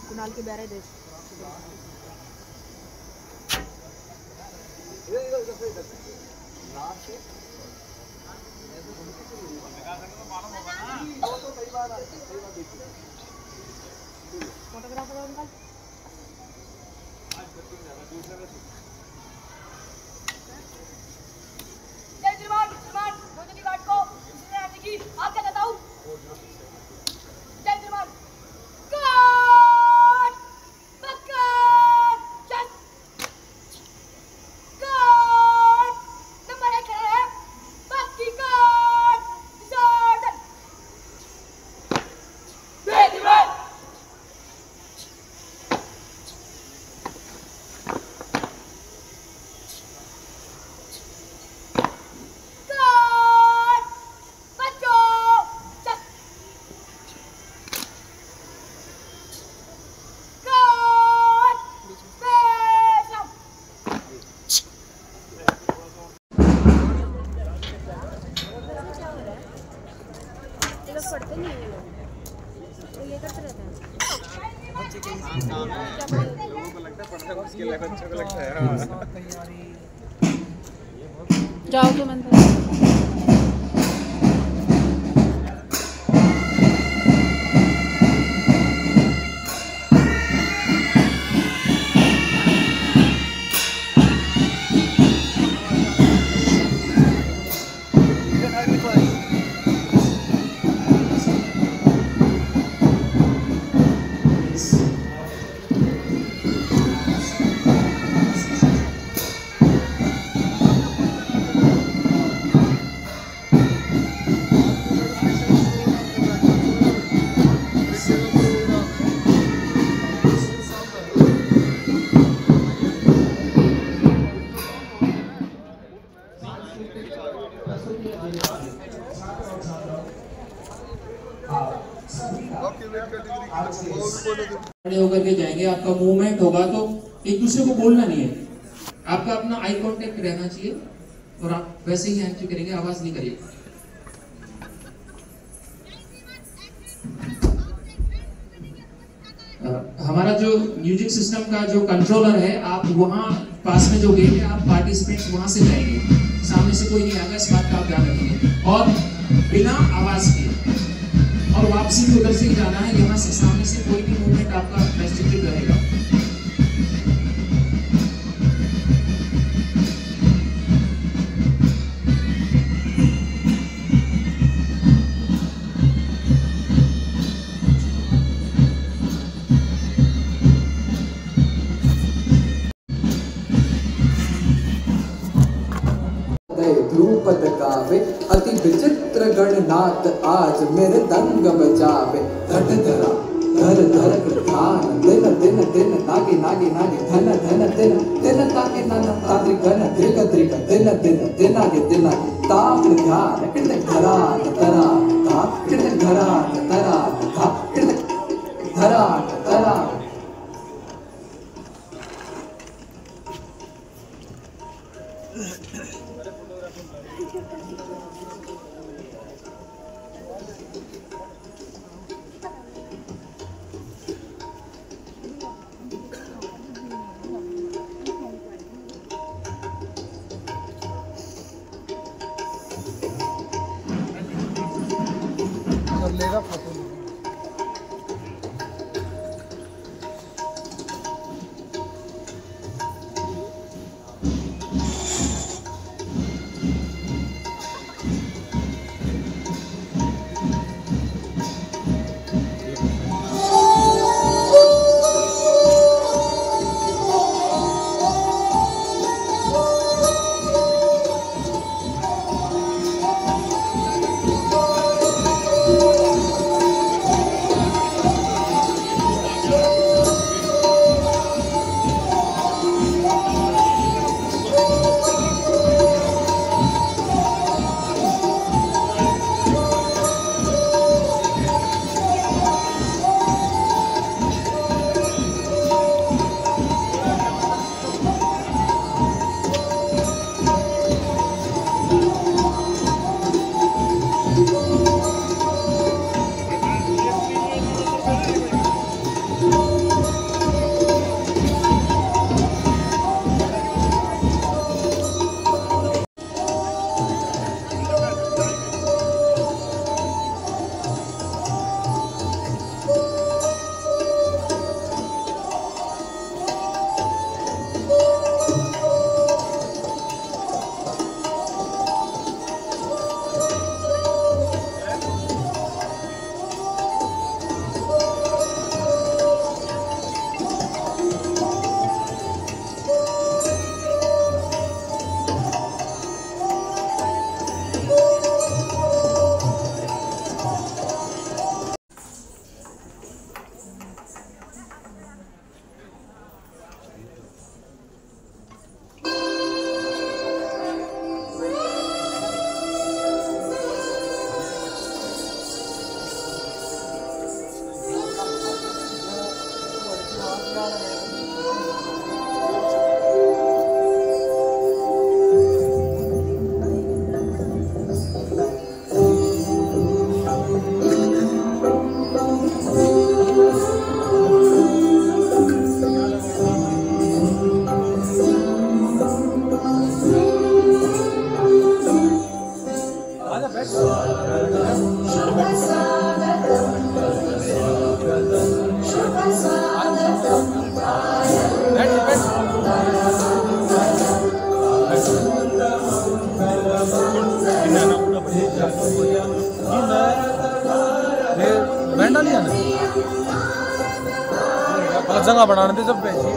कुणाल के बैरे दे photographer uncle जय श्रीमान श्रीमान मोदी घाट को इसने आने की आप क्या बताऊं जय श्रीमान God God just God number 1 खड़ा है बाकी God डिसऑर्डर जय श्रीमान पढ़ते नहीं है तो ये करते रहते हैं लोगों को लगता है पढ़ने मुश्किल है बच्चों को लगता है जाओ तो मंदिर खड़े होकर के जाएंगे, आपका मूवमेंट होगा तो एक दूसरे को बोलना नहीं है, आपका अपना आई कांटेक्ट रहना चाहिए और आप वैसे ही हैंड करेंगे, आवाज नहीं करिए। हमारा जो म्यूजिक सिस्टम का जो कंट्रोलर है, आप वहाँ पास में जो गेट है, आप पार्टिसिपेंट्स वहाँ से जाएंगे, सामने से कोई नहीं आएगा, इस बात का आप ध्यान रखेंगे और बिना आवाज के, और वापसी भी उधर से ही जाना है, यहाँ से सामने से कोई भी मूवमेंट आपका रेस्ट्रिक्टेड रहेगा। ध्रुपद गावे अति विचित्र गणनाथ आज मेरे दंग बजावे धट धरा धर धर कृतान दिन दिन दिन नागे नागे नागे धन धन दिन दिन ताके नन ताद्रि गण दृग दृग दिन दिन दिनागे दिनागे ताप ध्यान कृत धरा तरा ता कृत धरा तरा ता कृत धरा तरा लेगा फोटो नहीं आना जगह बनाने थे सब बेची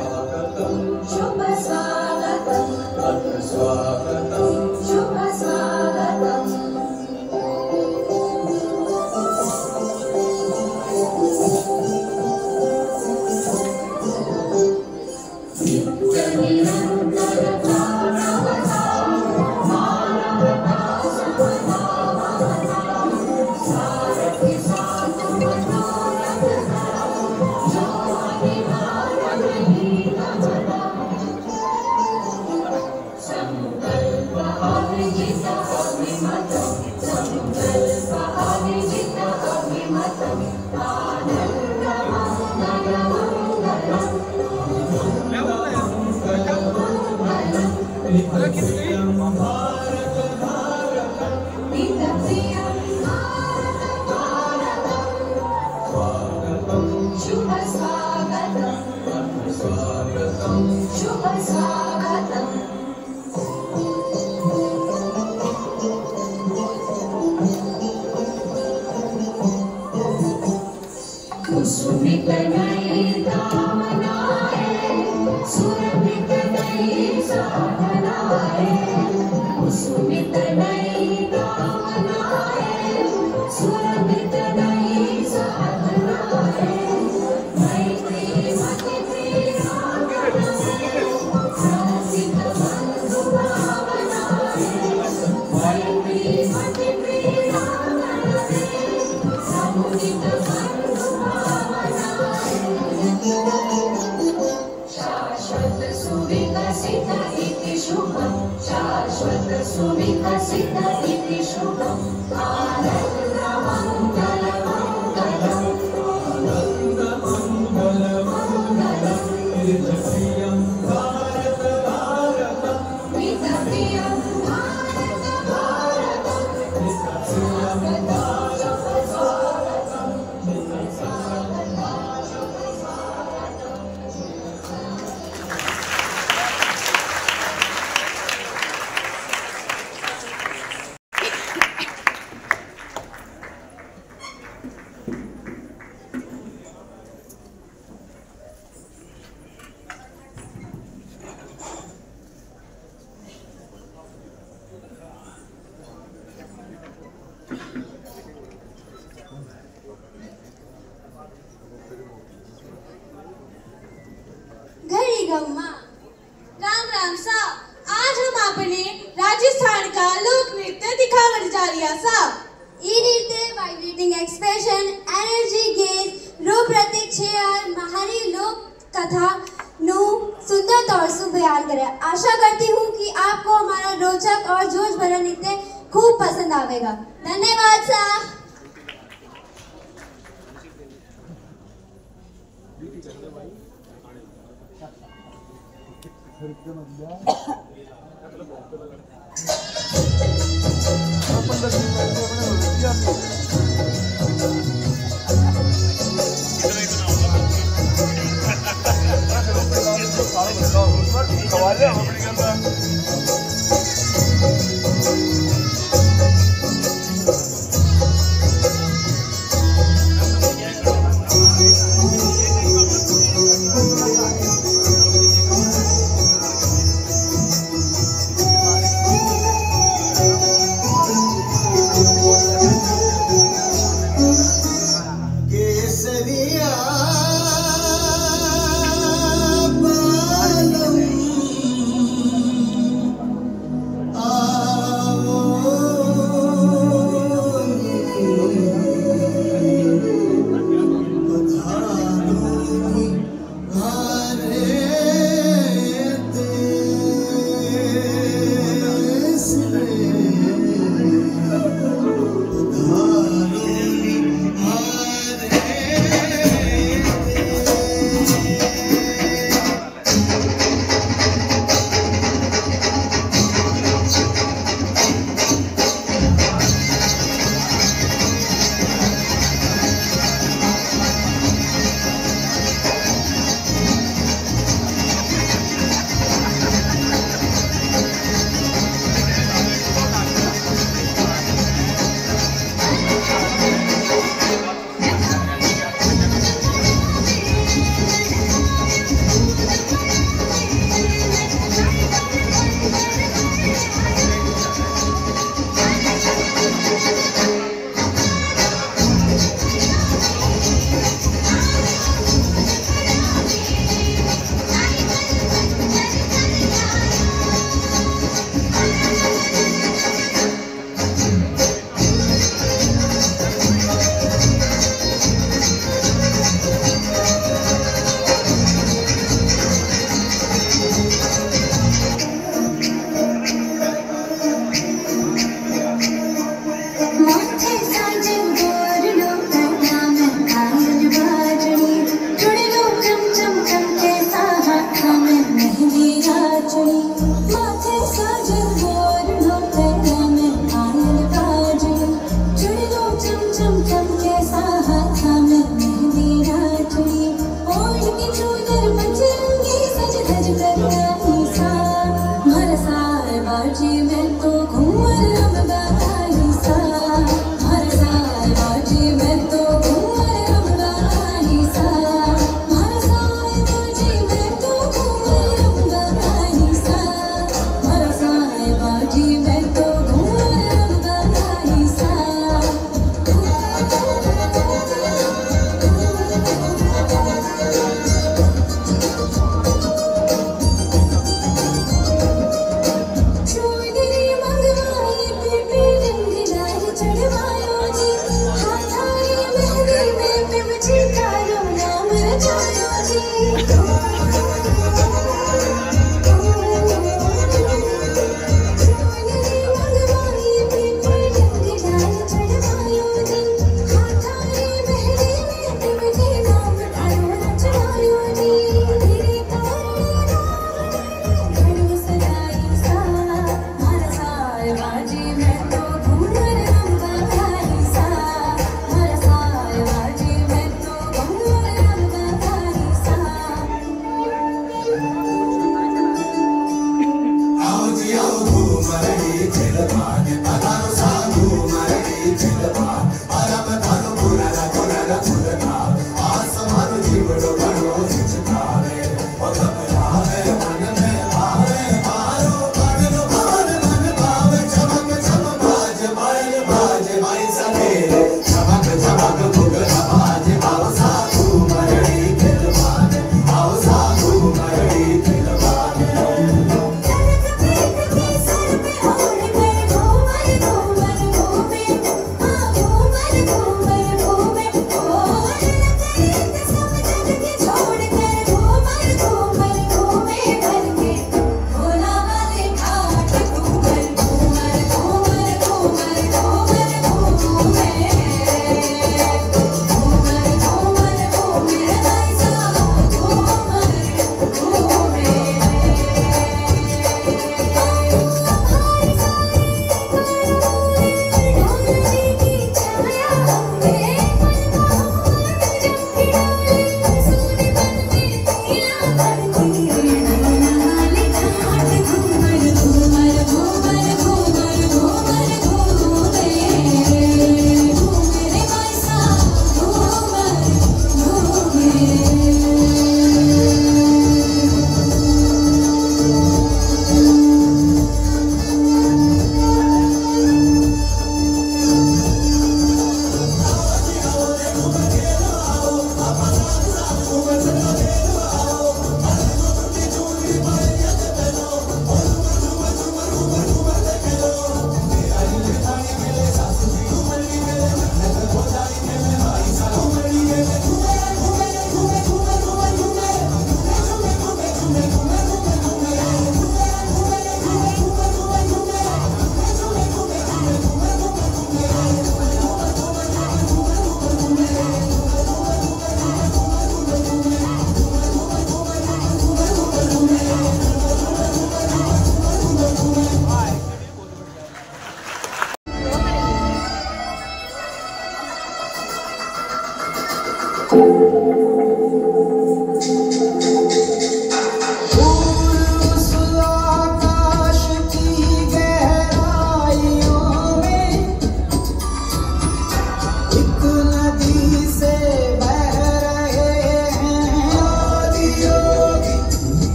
राम राम सा। आज हम अपने राजस्थान का लोक नृत्य दिखावर जा रहा सा। ई नृत्य वाइब्रेटिंग एक्सप्रेशन, एनर्जी गेज, रूप प्रतीक छे और महारी लोक कथा नु सुंदर तौर से बयान करे। आशा करती हूँ कि आपको हमारा रोचक और जोश भरा नृत्य खूब पसंद आवेगा। धन्यवाद सा।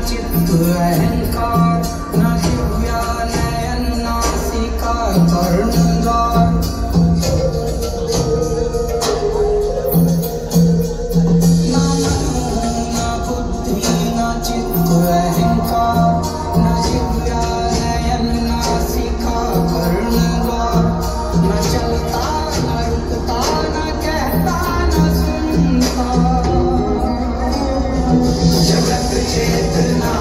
चित्त अहंकार, न दिव्या नयन नासिका कर्णद्वार। न मनो न बुद्धि न चित्त अहंकार, न दिव्या नयन नासिका कर्णद्वार। न चलता न रुकता न कहता न सुनता, जगत चेतना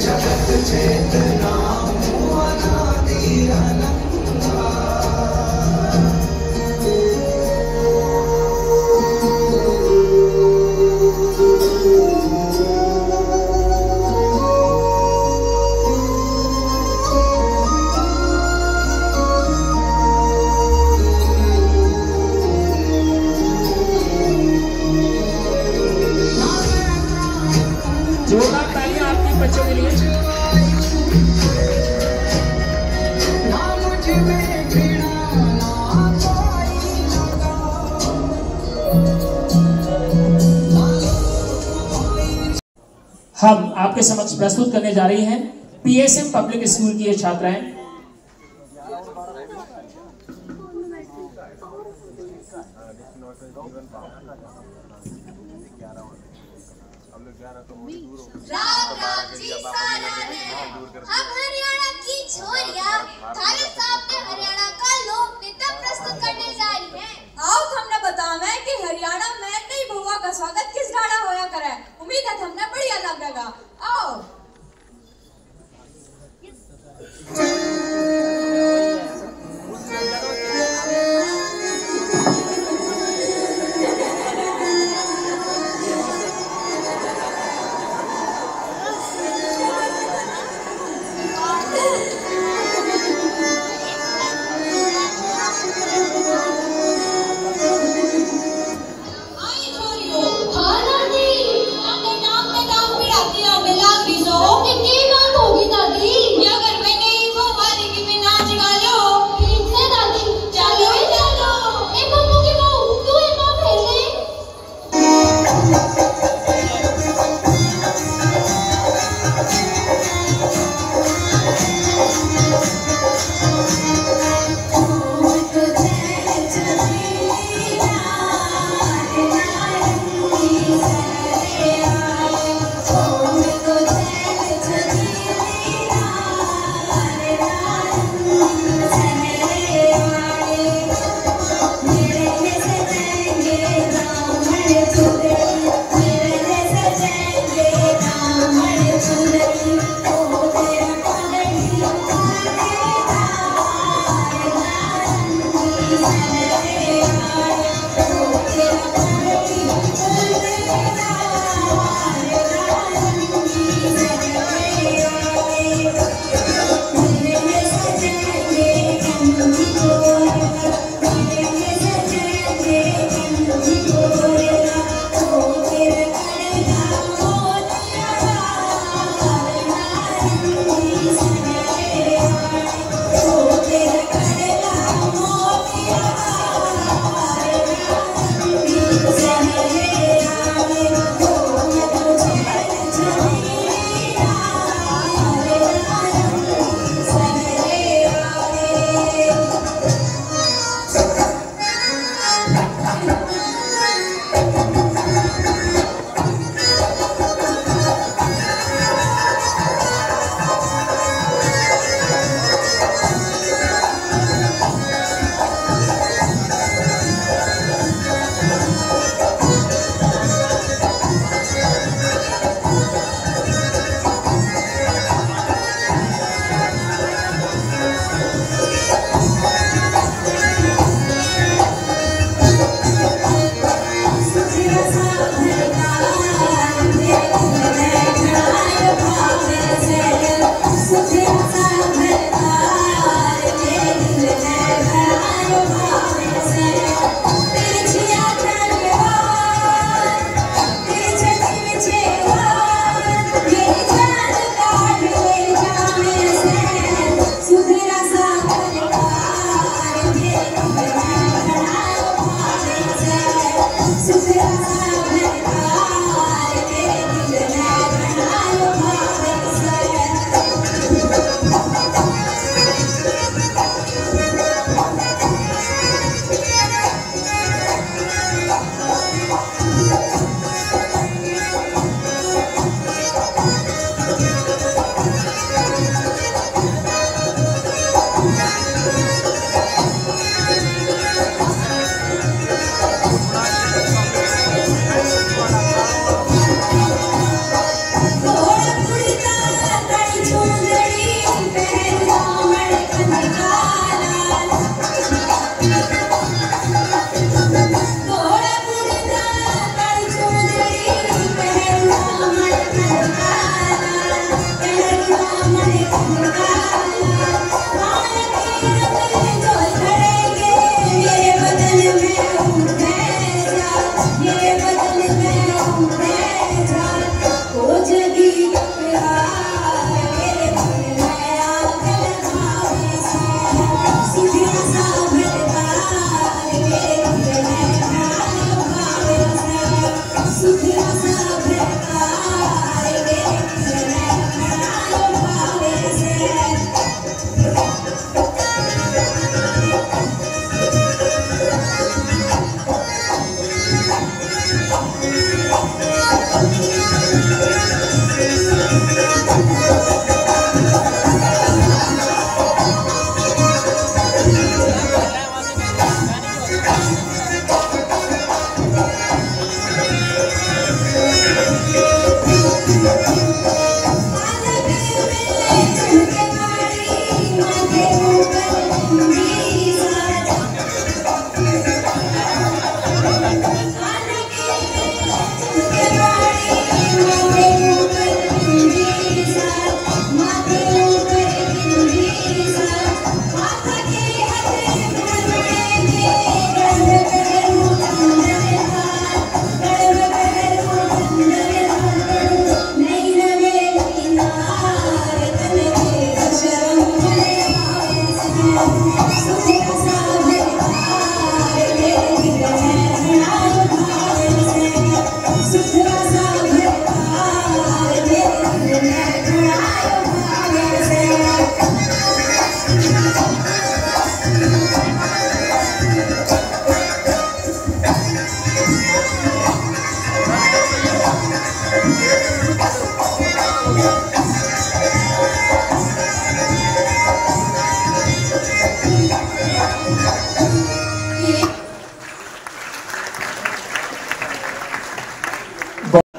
जगत चेतना अनादि अनंता। जोरदार तालियां आपके बच्चों के लिए। हम आपके समक्ष प्रस्तुत करने जा रही हैं पीएसएम पब्लिक स्कूल की ये छात्राएं। राम राम जी साराने, हम हरियाणा की छोरियां थारे सामने हरियाणा का लोक नृत्य प्रस्तुत करने जा रही हैं। आओ हमने बतावे कि हरियाणा में नई बहुआ का स्वागत किस गाड़ा होया करे। उम्मीद है हमने बढ़िया लगेगा। आओ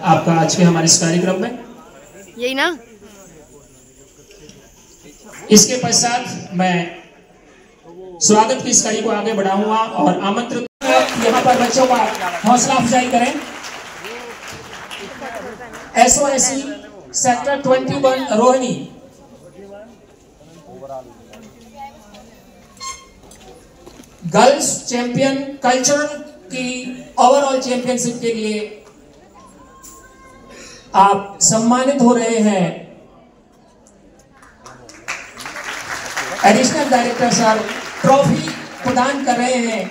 आपका आज के हमारे इस कार्यक्रम में यही ना। इसके पश्चात मैं स्वागत की इस कड़ी को आगे बढ़ाऊंगा और आमंत्रित यहाँ पर बच्चों का हौसला अफजाई करें। SOSC sector 21 Rohini girls champion cultural की ओवरऑल चैंपियनशिप के लिए आप सम्मानित हो रहे हैं। एडिशनल डायरेक्टर सर ट्रॉफी प्रदान कर रहे हैं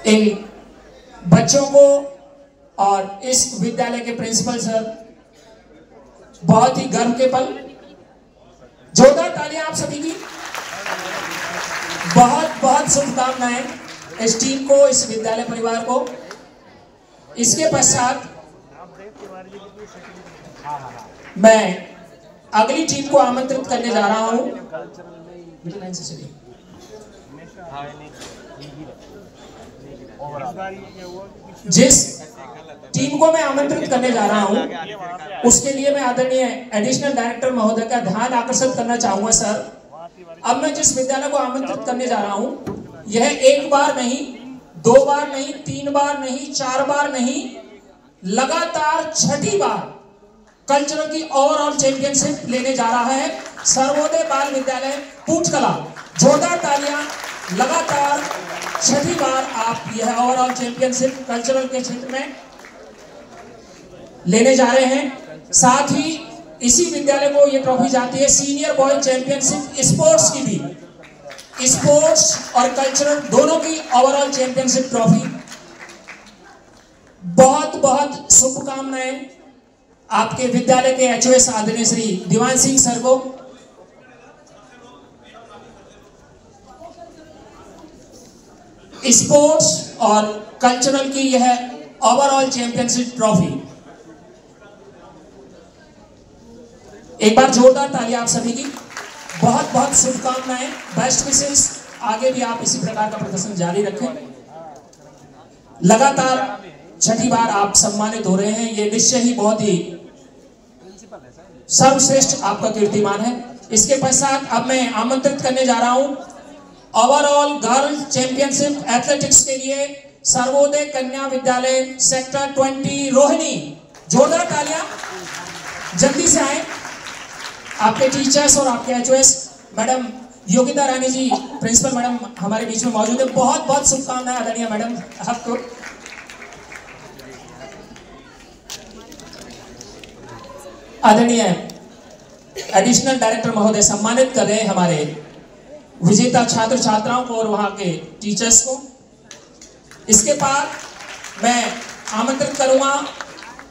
इन बच्चों को और इस विद्यालय के प्रिंसिपल सर। बहुत ही गर्व के पल, जोरदार तालियां आप सभी की। बहुत बहुत शुभकामनाएं इस टीम को, इस विद्यालय परिवार को। इसके पश्चात मैं अगली टीम को आमंत्रित करने जा रहा हूं। जिस टीम को मैं आमंत्रित करने जा रहा हूं उसके लिए मैं आदरणीय एडिशनल डायरेक्टर महोदय का ध्यान आकर्षित करना चाहूंगा। सर, अब मैं जिस विद्यालय को आमंत्रित करने जा रहा हूं यह एक बार नहीं, 2 बार नहीं, 3 बार नहीं, 4 बार नहीं, लगातार 6ठी बार कल्चरल की ओवरऑल चैंपियनशिप लेने जा रहा है सर्वोदय बाल विद्यालय पूटकला। जोरदार तालियां। लगातार 6ठी बार आप यह ओवरऑल चैंपियनशिप कल्चरल के क्षेत्र में लेने जा रहे हैं। साथ ही इसी विद्यालय को यह ट्रॉफी जाती है सीनियर बॉय चैंपियनशिप स्पोर्ट्स की भी। स्पोर्ट्स और कल्चरल दोनों की ओवरऑल चैंपियनशिप ट्रॉफी। बहुत बहुत शुभकामनाएं आपके विद्यालय के HOS आदरणीय श्री दीवान सिंह सर को। स्पोर्ट्स और कल्चरल की यह ओवरऑल चैंपियनशिप ट्रॉफी। एक बार जोरदार ताली आप सभी की। बहुत बहुत शुभकामनाएं, बेस्ट विशेष। आगे भी आप इसी प्रकार का प्रदर्शन जारी रखें। लगातार छठी बार आप सम्मानित हो रहे हैं, ये निश्चय ही बहुत ही सर्वश्रेष्ठ आपका कीर्तिमान है। इसके पश्चात अब मैं आमंत्रित करने जा रहा हूं ओवरऑल गर्ल चैंपियनशिप एथलेटिक्स के लिए सर्वोदय कन्या विद्यालय सेक्टर 20 रोहिणी। जोरदार तालियां, जल्दी से आए। आपके टीचर्स और आपके HOS मैडम योगिता रानी जी, प्रिंसिपल मैडम हमारे बीच में मौजूद है। बहुत बहुत शुभकामनाएं आदरणीय मैडम आपको। आदरणीय एडिशनल डायरेक्टर महोदय सम्मानित कर रहे हैं हमारे विजेता छात्र छात्राओं को और वहां के टीचर्स को। इसके बाद मैं आमंत्रित करूंगा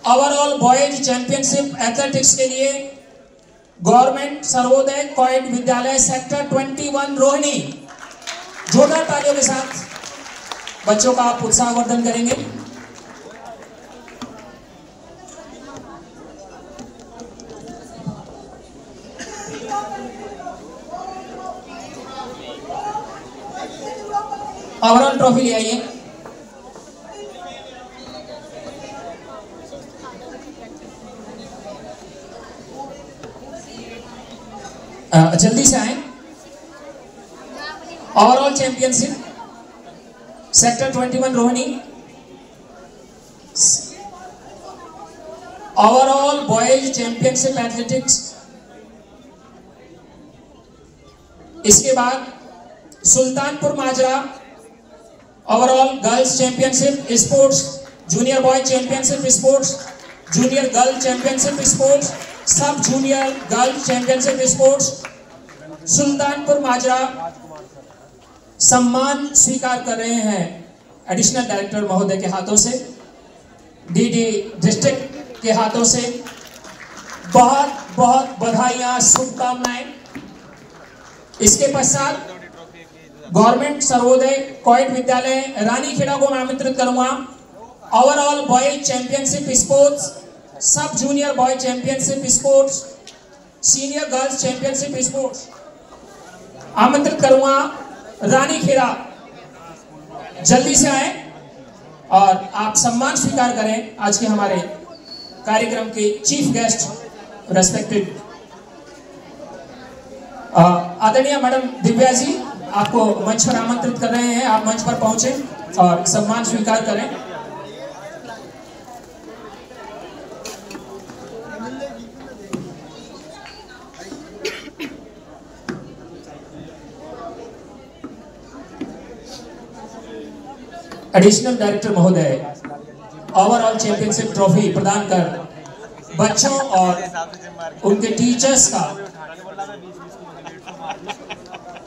ओवरऑल बॉयज चैंपियनशिप एथलेटिक्स के लिए गवर्नमेंट सर्वोदय कोएड विद्यालय सेक्टर 21 रोहिणी। जोरदार तालियों के साथ बच्चों का आप उत्साहवर्धन करेंगे। ओवरऑल ट्रॉफी ले आइए। जल्दी से आए। Overall championship sector 21 Rohini, overall boys championship athletics. इसके बाद Sultanpur Majra overall girls championship sports, junior boy championship sports, junior girl championship sports, sub junior girl championship sports. Sultanpur Majra सम्मान स्वीकार कर रहे हैं एडिशनल डायरेक्टर महोदय के हाथों से, DD डिस्ट्रिक्ट के हाथों से। बहुत बहुत बधाइयां, शुभकामनाएं। इसके पश्चात गवर्नमेंट सर्वोदय कोएड विद्यालय रानीखेड़ा को मैं आमंत्रित करूंगा overall boys championship sports, sub junior boy championship sports, senior girls championship sports. आमंत्रित करूंगा रानीखेड़ा, जल्दी से आए और आप सम्मान स्वीकार करें आज के हमारे कार्यक्रम के चीफ गेस्ट रेस्पेक्टेड आदरणीय मैडम दिव्या जी। आपको मंच पर आमंत्रित कर रहे हैं, आप मंच पर पहुंचे और सम्मान स्वीकार करें। एडिशनल डायरेक्टर महोदय ओवरऑल चैंपियनशिप ट्रॉफी प्रदान कर बच्चों और उनके टीचर्स का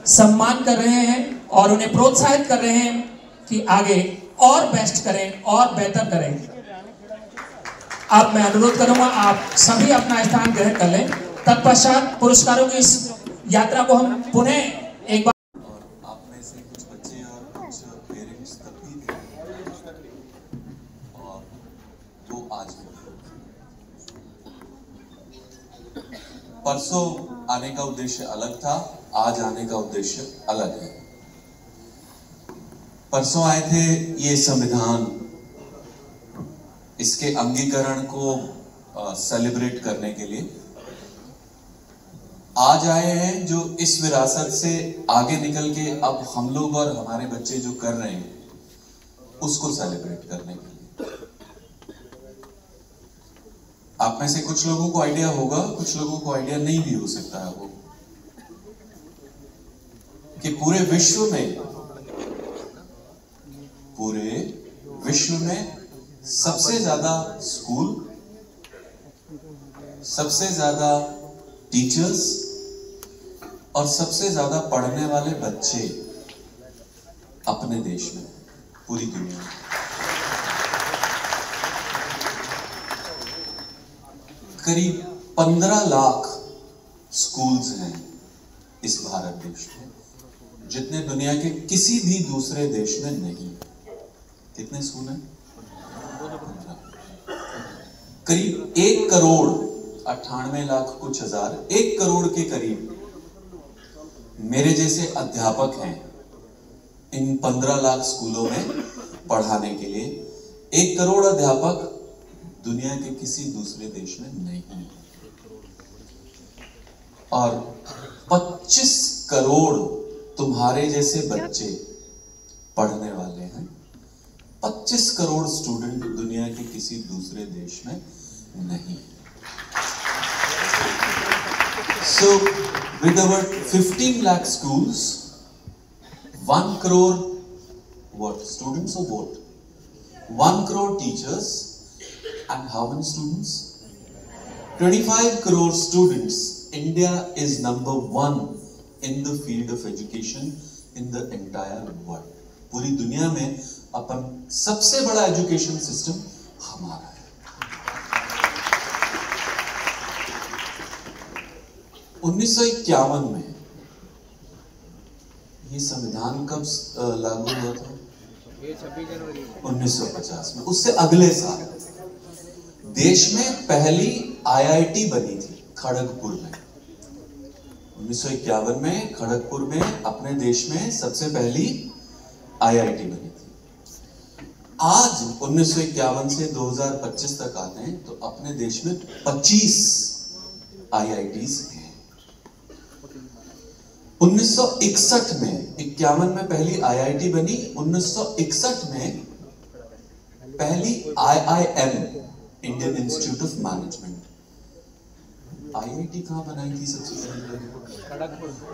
सम्मान कर रहे हैं और उन्हें प्रोत्साहित कर रहे हैं कि आगे और बेस्ट करें और बेहतर करें। अब मैं अनुरोध करूंगा आप सभी अपना स्थान ग्रहण कर लें। तत्पश्चात पुरस्कारों की इस यात्रा को हम पुनः एक बार। आप में से कुछ बच्चे और कुछ पेरेंट्स तब भी थे और वो आज परसों आने का उद्देश्य अलग था, आज आने का उद्देश्य अलग है। परसों आए थे ये संविधान, इसके अंगीकरण को सेलिब्रेट करने के लिए। आज आए हैं जो इस विरासत से आगे निकल के अब हम लोग और हमारे बच्चे जो कर रहे हैं उसको सेलिब्रेट करने के लिए। आप में से कुछ लोगों को आइडिया होगा, कुछ लोगों को आइडिया नहीं भी हो सकता है वो, कि पूरे विश्व में सबसे ज्यादा स्कूल, सबसे ज्यादा टीचर्स और सबसे ज्यादा पढ़ने वाले बच्चे अपने देश में, पूरी दुनिया में। करीब 15 लाख स्कूल्स हैं इस भारत देश में, जितने दुनिया के किसी भी दूसरे देश में नहीं। कितने स्कूल हैं? 15। करीब 1 करोड़ 98 लाख कुछ हजार, 1 करोड़ के करीब मेरे जैसे अध्यापक हैं इन 15 लाख स्कूलों में पढ़ाने के लिए। 1 करोड़ अध्यापक दुनिया के किसी दूसरे देश में नहीं है। और 25 करोड़ तुम्हारे जैसे बच्चे पढ़ने वाले हैं। 25 करोड़ स्टूडेंट दुनिया के किसी दूसरे देश में नहीं। So with our 15 lakh schools, 1 crore what students or what? 1 crore teachers and how many students? 25 crore students. India is number 1 in the field of education in the entire world. पूरी दुनिया में अपन सबसे बड़ा एजुकेशन सिस्टम हमारा है। 1951 में ये संविधान कब लागू हुआ था? 1950 में। उससे अगले साल देश में पहली IIT बनी थी खड़गपुर में। 1951 में खड़गपुर में अपने देश में सबसे पहली IIT बनी थी। आज 1951 से 2025 तक आते हैं तो अपने देश में 25 IITs हैं। 1961 में 51 में पहली IIT बनी, 1961 में पहली IIM Indian institute of management. IIT कहां बनाई थी सबसे पहले?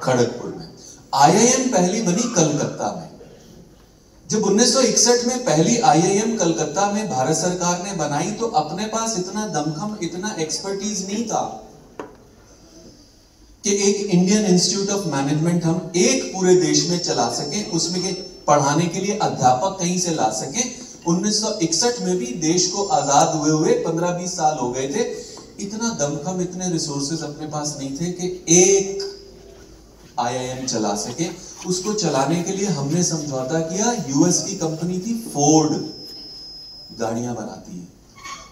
खड़गपुर में। IIM पहली बनी कलकत्ता में। जब 1961 में पहली IIM कलकत्ता में भारत सरकार ने बनाई तो अपने पास इतना दमखम, इतना एक्सपर्टीज नहीं था कि एक इंडियन इंस्टीट्यूट ऑफ मैनेजमेंट हम एक पूरे देश में चला सके, उसमें के पढ़ाने के लिए अध्यापक कहीं से ला सके। 1961 में भी देश को आजाद हुए 15-20 साल हो गए थे, इतना दमखम, इतने रिसोर्सेज अपने पास नहीं थे कि एक IIM चला सके। उसको चलाने के लिए हमने समझौता किया। US की कंपनी थी फोर्ड, गाड़ियां बनाती है,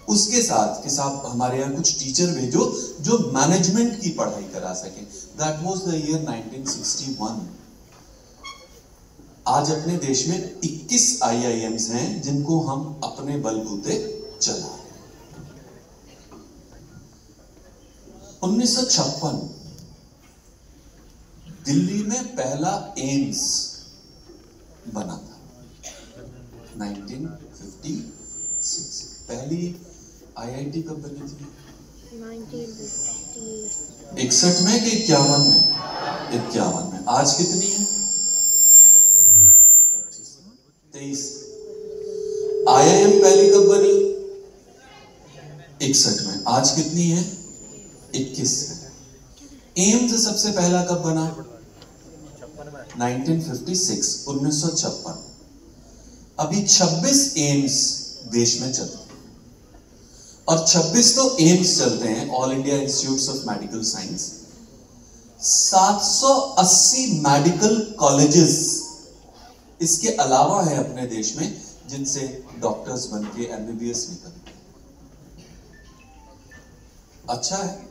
उसके साथ कि साहब हमारे यहाँ कुछ टीचर भेजो जो मैनेजमेंट की पढ़ाई करा सके। That was the year 1961। आज अपने देश में 21 IIMs हैं जिनको हम अपने बलबूते चला रहे हैं। 1956 दिल्ली में पहला एम्स बना था। 1956 पहली IIT कब बनी थी? 61 में कि 51 में? 51 में। आज कितनी है? 23। IIM पहली कब बनी? 61 में। आज कितनी है? 21। एम्स सबसे पहला कब बना? 1956। अभी 26 एम्स देश में चलते हैं और 26 तो एम्स चलते हैं, all India institutes of medical science. 780 medical colleges इसके अलावा है अपने देश में जिनसे डॉक्टर्स बनके MBBS निकलते हैं। अच्छा है।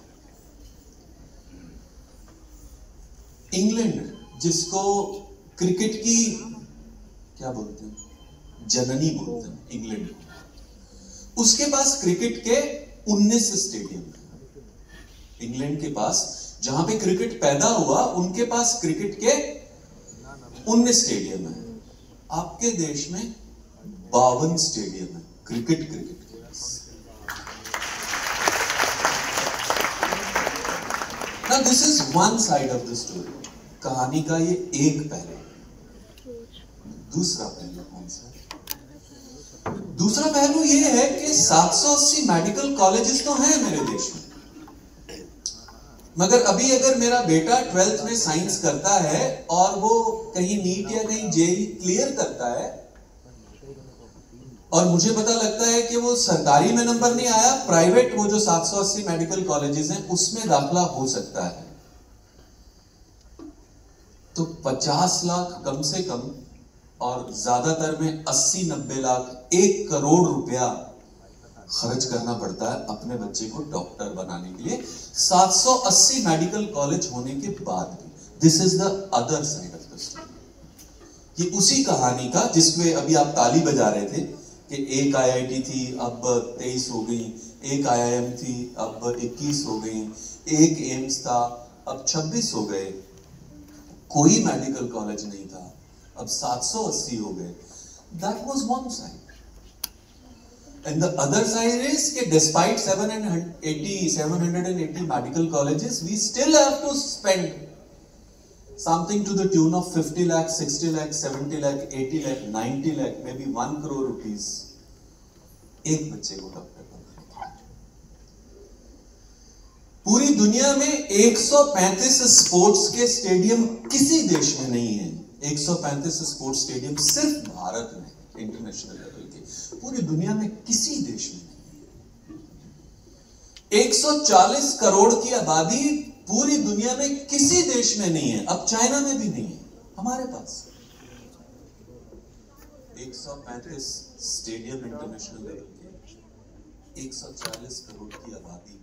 इंग्लैंड, जिसको क्रिकेट की क्या बोलते हैं, जननी बोलते हैं इंग्लैंड को, उसके पास क्रिकेट के 19 स्टेडियम है। इंग्लैंड के पास जहां पे क्रिकेट पैदा हुआ उनके पास क्रिकेट के 19 स्टेडियम है। आपके देश में 52 स्टेडियम है क्रिकेट के पास। Now this is one side of the story. कहानी का ये एक पहलू। दूसरा पहलू कौन सा? दूसरा पहलू ये है कि 780 मेडिकल कॉलेजेस तो हैं मेरे देश में, मगर अभी अगर मेरा बेटा 12th में साइंस करता है और वो कहीं नीट या कहीं जेईई क्लियर करता है और मुझे पता लगता है कि वो सरकारी में नंबर नहीं आया, प्राइवेट वो जो 780 मेडिकल कॉलेजेस हैं उसमें दाखला हो सकता है, तो 50 लाख कम से कम और ज्यादातर में 80-90 लाख 1 करोड़ रुपया खर्च करना पड़ता है अपने बच्चे को डॉक्टर बनाने के लिए, 780 मेडिकल कॉलेज होने के बाद भी। This is the other side of the story. ये उसी कहानी का जिसमें अभी आप ताली बजा रहे थे कि एक आईआईटी थी अब 23 हो गई, एक आईआईएम थी अब 21 हो गई, एक एम्स था अब 26 हो गए, कोई मेडिकल कॉलेज नहीं था अब 780 हो गए। That was one side. And the other side is that despite 780 medical colleges, we still have to spend something to the tune of 50 lakh, 60 lakh, 70 lakh, 80 lakh, 90 lakh, maybe 1 crore rupees एक बच्चे को doctor बनाने। पूरी दुनिया में 135 sports के stadium किसी देश में नहीं है। 135 स्पोर्ट्स स्टेडियम सिर्फ भारत में इंटरनेशनल लेवल के, पूरी दुनिया में किसी देश में नहीं। 140 करोड़ की आबादी पूरी दुनिया में किसी देश में नहीं है, अब चाइना में भी नहीं है, हमारे पास 135 स्टेडियम इंटरनेशनल लेवल के, 140 करोड़ की आबादी।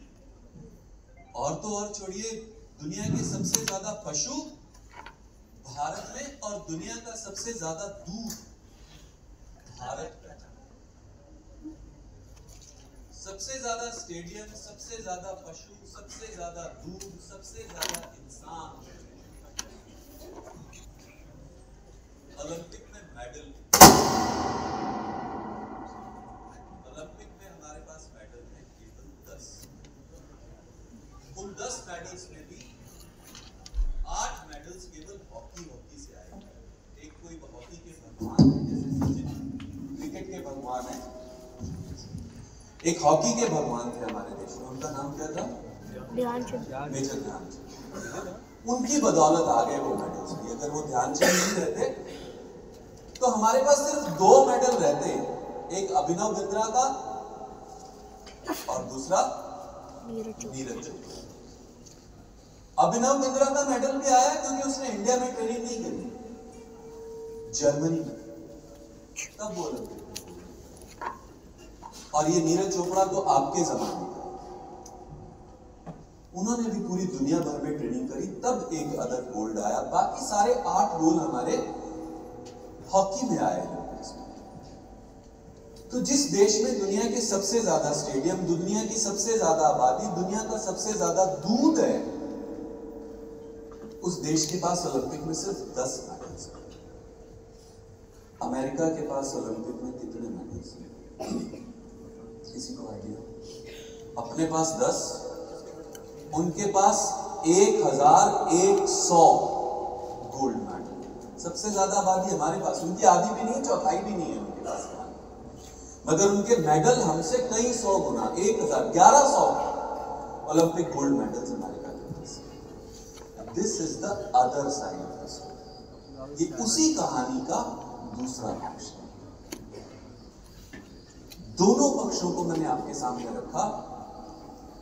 और तो और छोड़िए, दुनिया के सबसे ज्यादा पशु भारत में और दुनिया का सबसे ज्यादा दूध भारत में। सबसे ज्यादा स्टेडियम, सबसे ज्यादा पशु, सबसे ज्यादा दूध, सबसे ज्यादा इंसान। ओलंपिक में मेडल, ओलंपिक में हमारे पास मेडल है केवल 10। उन 10 मेडल्स में भी 8 मेडल्स केवल हॉकी से आए। एक कोई हॉकी के भगवान है, जैसे सचिन क्रिकेट के भगवान है, एक हॉकी के भगवान थे हमारे देश में, उनका नाम क्या था? मेजर ध्यानचंद। उनकी बदौलत आ गए वो मेडल्स भी। अगर वो ध्यानचंद नहीं रहते तो हमारे पास सिर्फ 2 मेडल रहते, एक अभिनव बिंद्रा का और दूसरा नीरज चोपड़ा। अभिनव बिंद्रा का मेडल भी आया क्योंकि उसने इंडिया में ट्रेनिंग नहीं करी, जर्मनी में, तब वो ओलंपिक। और ये नीरज चोपड़ा तो आपके जमाने का, उन्होंने भी पूरी दुनिया भर में ट्रेनिंग करी, तब एक अदर गोल्ड आया। बाकी सारे 8 गोल्ड हमारे हॉकी में आए हैं। तो जिस देश में दुनिया के सबसे ज्यादा स्टेडियम, दुनिया की सबसे ज्यादा आबादी, दुनिया का सबसे ज्यादा दूध है, उस देश के पास ओलंपिक में सिर्फ 10 मेडल्स हैं। अमेरिका के पास ओलंपिक में कितने मेडल्स हैं? किसी को आइडिया? अपने पास 10, उनके पास 1100 गोल्ड मेडल। सबसे ज्यादा आबादी हमारे पास, उनकी आधी भी नहीं, चौथाई भी नहीं है उनके पास, मगर उनके मेडल हमसे कई 100 गुना, 1100 ओलंपिक गोल्ड मेडल्स अमेरिका के पास। This is the other side of the story. ये उसी कहानी का दूसरा पक्ष है। दोनों पक्षों को मैंने आपके सामने रखा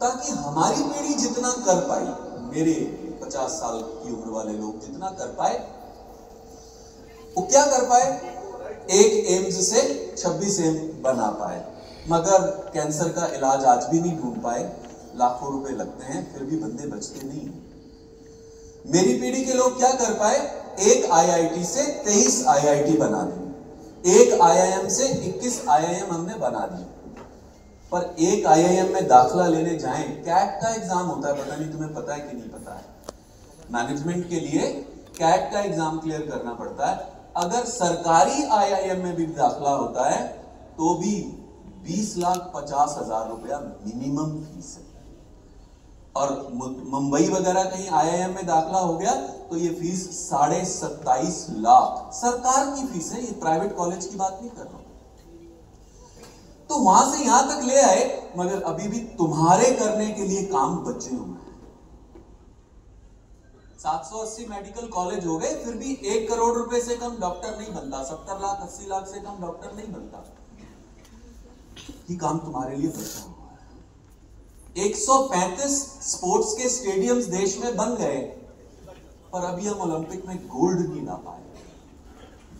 ताकि हमारी पीढ़ी जितना कर पाई, मेरे 50 साल की उम्र वाले लोग जितना कर पाए, वो क्या कर पाए? एक एम्स से 26 एम्स बना पाए, मगर कैंसर का इलाज आज भी नहीं ढूंढ पाए। लाखों रुपए लगते हैं, फिर भी बंदे बचते नहीं। मेरी पीढ़ी के लोग क्या कर पाए? एक आईआईटी से 23 आईआईटी बना दी, एक आईआईएम से 21 आईआईएम हमने बना दी। पर एक आईआईएम में दाखला लेने जाएं, कैट का एग्जाम होता है, पता नहीं तुम्हें पता है कि नहीं पता है। मैनेजमेंट के लिए कैट का एग्जाम क्लियर करना पड़ता है। अगर सरकारी आईआईएम में भी दाखला होता है तो भी 20,50,000 रुपया मिनिमम फीस है। और मुंबई वगैरह कहीं आईआईएम में दाखला हो गया तो ये फीस 27.5 लाख सरकार की फीस है। ये प्राइवेट कॉलेज की बात नहीं कर रहा हूं। तो वहां से यहां तक ले आए, मगर अभी भी तुम्हारे करने के लिए काम बचे हुए हैं। 780 मेडिकल कॉलेज हो गए, फिर भी 1 करोड़ रुपए से कम डॉक्टर नहीं बनता, 70 लाख 80 लाख से कम डॉक्टर नहीं बनता। ये काम तुम्हारे लिए बचा हुआ है। 135 स्पोर्ट्स के स्टेडियम्स देश में बन गए, पर अभी हम ओलंपिक में गोल्ड नहीं ला पाए।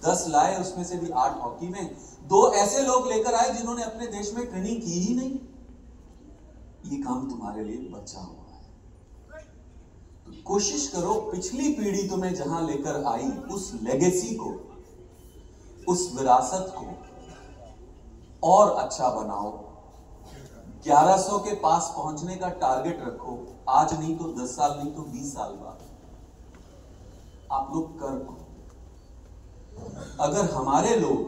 10 लाए, उसमें से भी 8 हॉकी में। 2 ऐसे लोग लेकर आए जिन्होंने अपने देश में ट्रेनिंग की ही नहीं। ये काम तुम्हारे लिए बचा हुआ है। तो कोशिश करो पिछली पीढ़ी तुम्हें जहां लेकर आई, उस लेगेसी को, उस विरासत को और अच्छा बनाओ। 1100 के पास पहुंचने का टारगेट रखो। आज नहीं तो 10 साल, नहीं तो 20 साल बाद आप लोग कर पाओ। अगर हमारे लोग,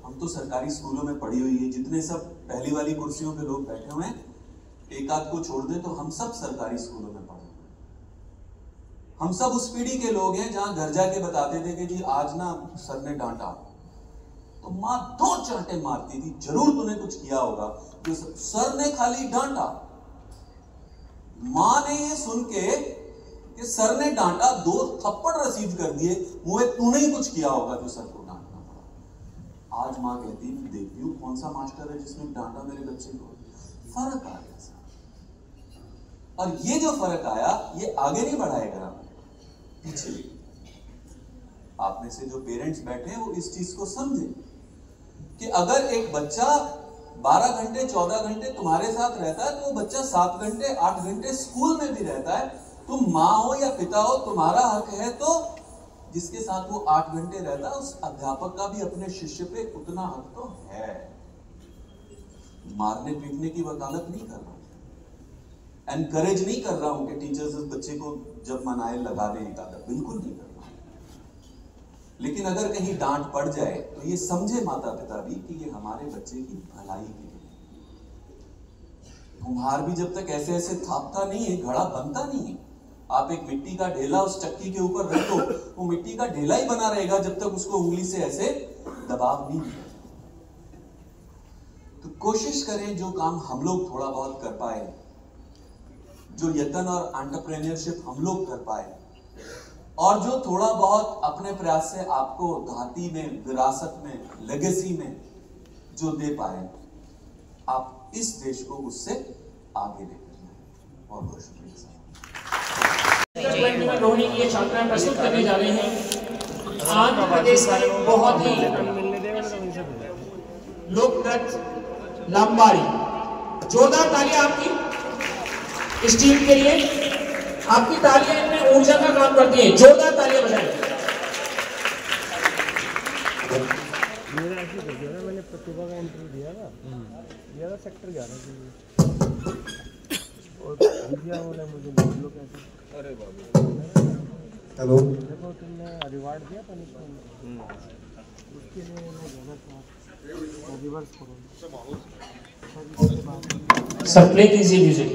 हम तो सरकारी स्कूलों में पढ़ी हुई है, जितने सब पहली वाली कुर्सियों पे लोग बैठे हुए हैं, एक आध को छोड़ दे तो हम सब सरकारी स्कूलों में पढ़े हुए हैं। हम सब उस पीढ़ी के लोग हैं जहां घर जाके बताते थे कि जी आज ना सर ने डांटा, तो मां 2 चांटे मारती थी, जरूर तूने कुछ किया होगा। तो सर ने खाली डांटा, मां ने ये सुन के कि सर ने डांटा, 2 थप्पड़ रसीद कर दिए, मुझे तूने ही कुछ किया होगा जो सर को डांटना पड़ा। आज मां कहती है देखती हूं कौन सा मास्टर है जिसने डांटा मेरे बच्चे को। फर्क आ गया सर, और ये जो फर्क आया ये आगे नहीं बढ़ाएगा, पीछे। आप में से जो पेरेंट्स बैठे हैं वो इस चीज को समझें कि अगर एक बच्चा 12 घंटे 14 घंटे तुम्हारे साथ रहता है, तो वो बच्चा 7 घंटे 8 घंटे स्कूल में भी रहता है। तुम माँ हो या पिता हो, तुम्हारा हक है तो जिसके साथ वो 8 घंटे रहता है, उस अध्यापक का भी अपने शिष्य पे उतना हक तो है। मारने पीटने की वकालत नहीं कर रहा हूं, एनकरेज नहीं कर रहा हूं कि टीचर्स उस बच्चे को जब मनाए लगा दें एक आदत, बिल्कुल नहीं कर रहा। लेकिन अगर कहीं डांट पड़ जाए तो ये समझे माता पिता भी कि ये हमारे बच्चे की भलाई के लिए। कुम्हार भी जब तक ऐसे ऐसे थापता नहीं है, घड़ा बनता नहीं है। आप एक मिट्टी का ढेला उस चक्की के ऊपर रख दो, वो मिट्टी का ढेला ही बना रहेगा जब तक उसको उंगली से ऐसे दबाव नहीं मिले। तो कोशिश करें जो काम हम लोग थोड़ा बहुत कर पाए, जो यत्न और एंटरप्रेन्योरशिप हम लोग कर पाए, और जो थोड़ा बहुत अपने प्रयास से आपको धाती में, विरासत में, लेगेसी में जो दे पाए, आप इस देश को उससे आगे लेकर जाएं। बहुत बहुत शुक्रिया। में रोहिणी की ये छात्राएं प्रस्तुत करने जा रहे हैं आंध्र प्रदेश के बहुत ही लोकनृत्य लंबाड़ी। जोरदार तालियां आपकी इस टीम के लिए। आपकी तालियां इनमें ऊर्जा का काम करती हैं। जोरदार तालियां बजाएं। मैंने प्रतिभा का इंटरव्यू दिया था सेक्टर 11 के लिए, और दिया उन्होंने मुझे बोल लो कैसे। अरे बाबू हेलो, देखो तुमने रिवार्ड दिया पनिशमेंट, उसके लिए मैं गलत था, रिवर्स करो सर। प्ले कीजिए म्यूजिक।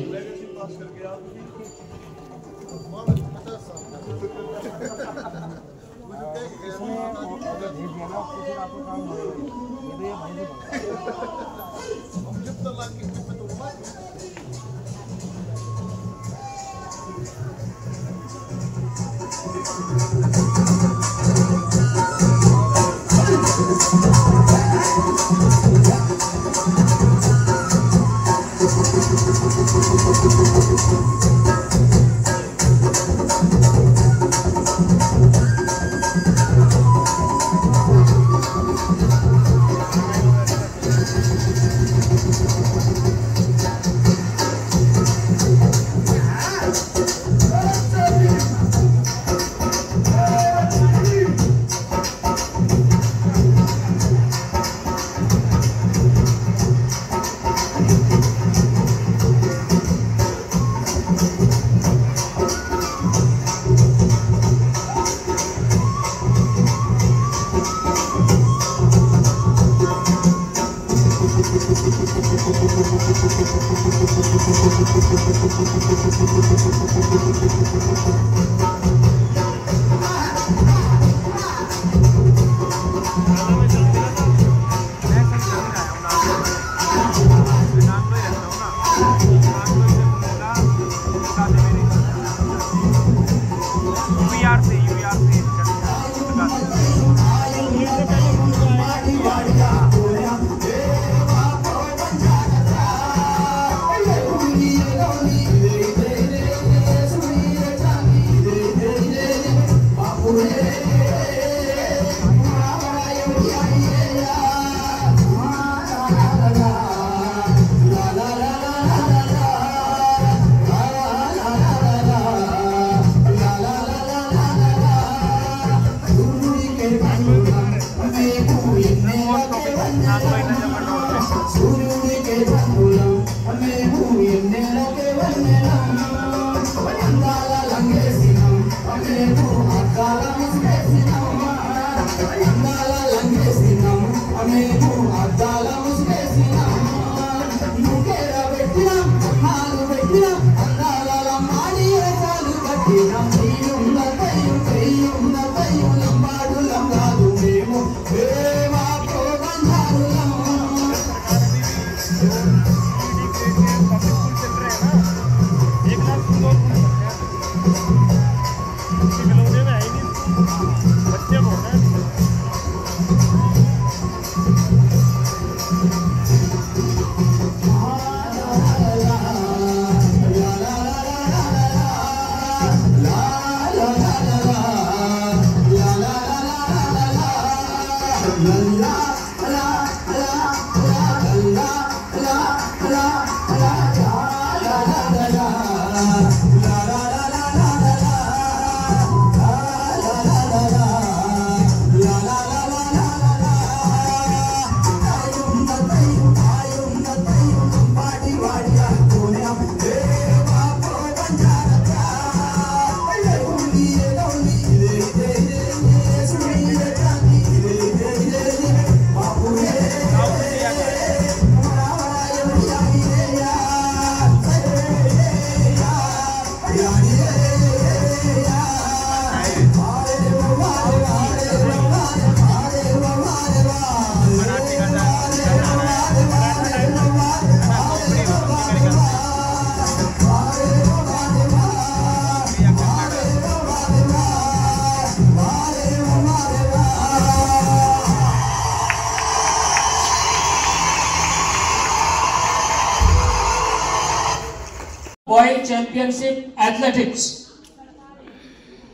Boy championship athletics.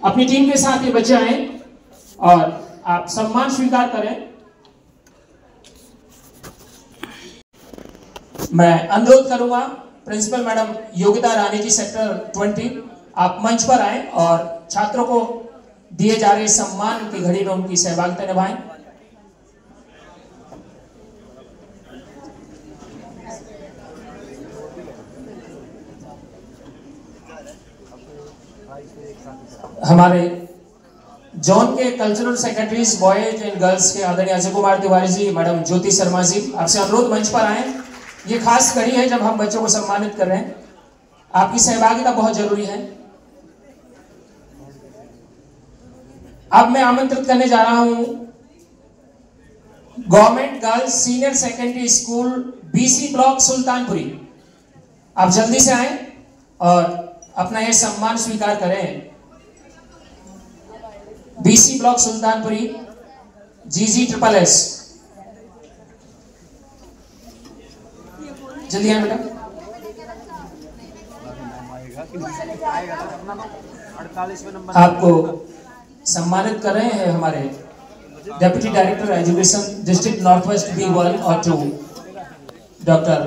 अपनी टीम के साथ ये बच्चे आए और आप सम्मान स्वीकार करें। मैं अनुरोध करूंगा प्रिंसिपल मैडम योगिता रानी जी सेक्टर 20 आप मंच पर आए और छात्रों को दिए जा रहे सम्मान की घड़ी में उनकी सहभागिता निभाएं। हमारे जोन के cultural secretaries boys and girls के आदरणीय अजय कुमार तिवारी जी, मैडम ज्योति शर्मा जी, आपसे अनुरोध मंच पर आए। ये खास घड़ी है जब हम बच्चों को सम्मानित कर रहे हैं, आपकी सहभागिता बहुत जरूरी है। अब मैं आमंत्रित करने जा रहा हूं government girls senior secondary school BC block Sultanpuri. आप जल्दी से आए और अपना यह सम्मान स्वीकार करें। बीसी ब्लॉक सुल्तानपुरी GG-SSS, जल्दी आए बेटा। आपको सम्मानित कर रहे हैं हमारे deputy director education district north west B1 और 2 डॉक्टर।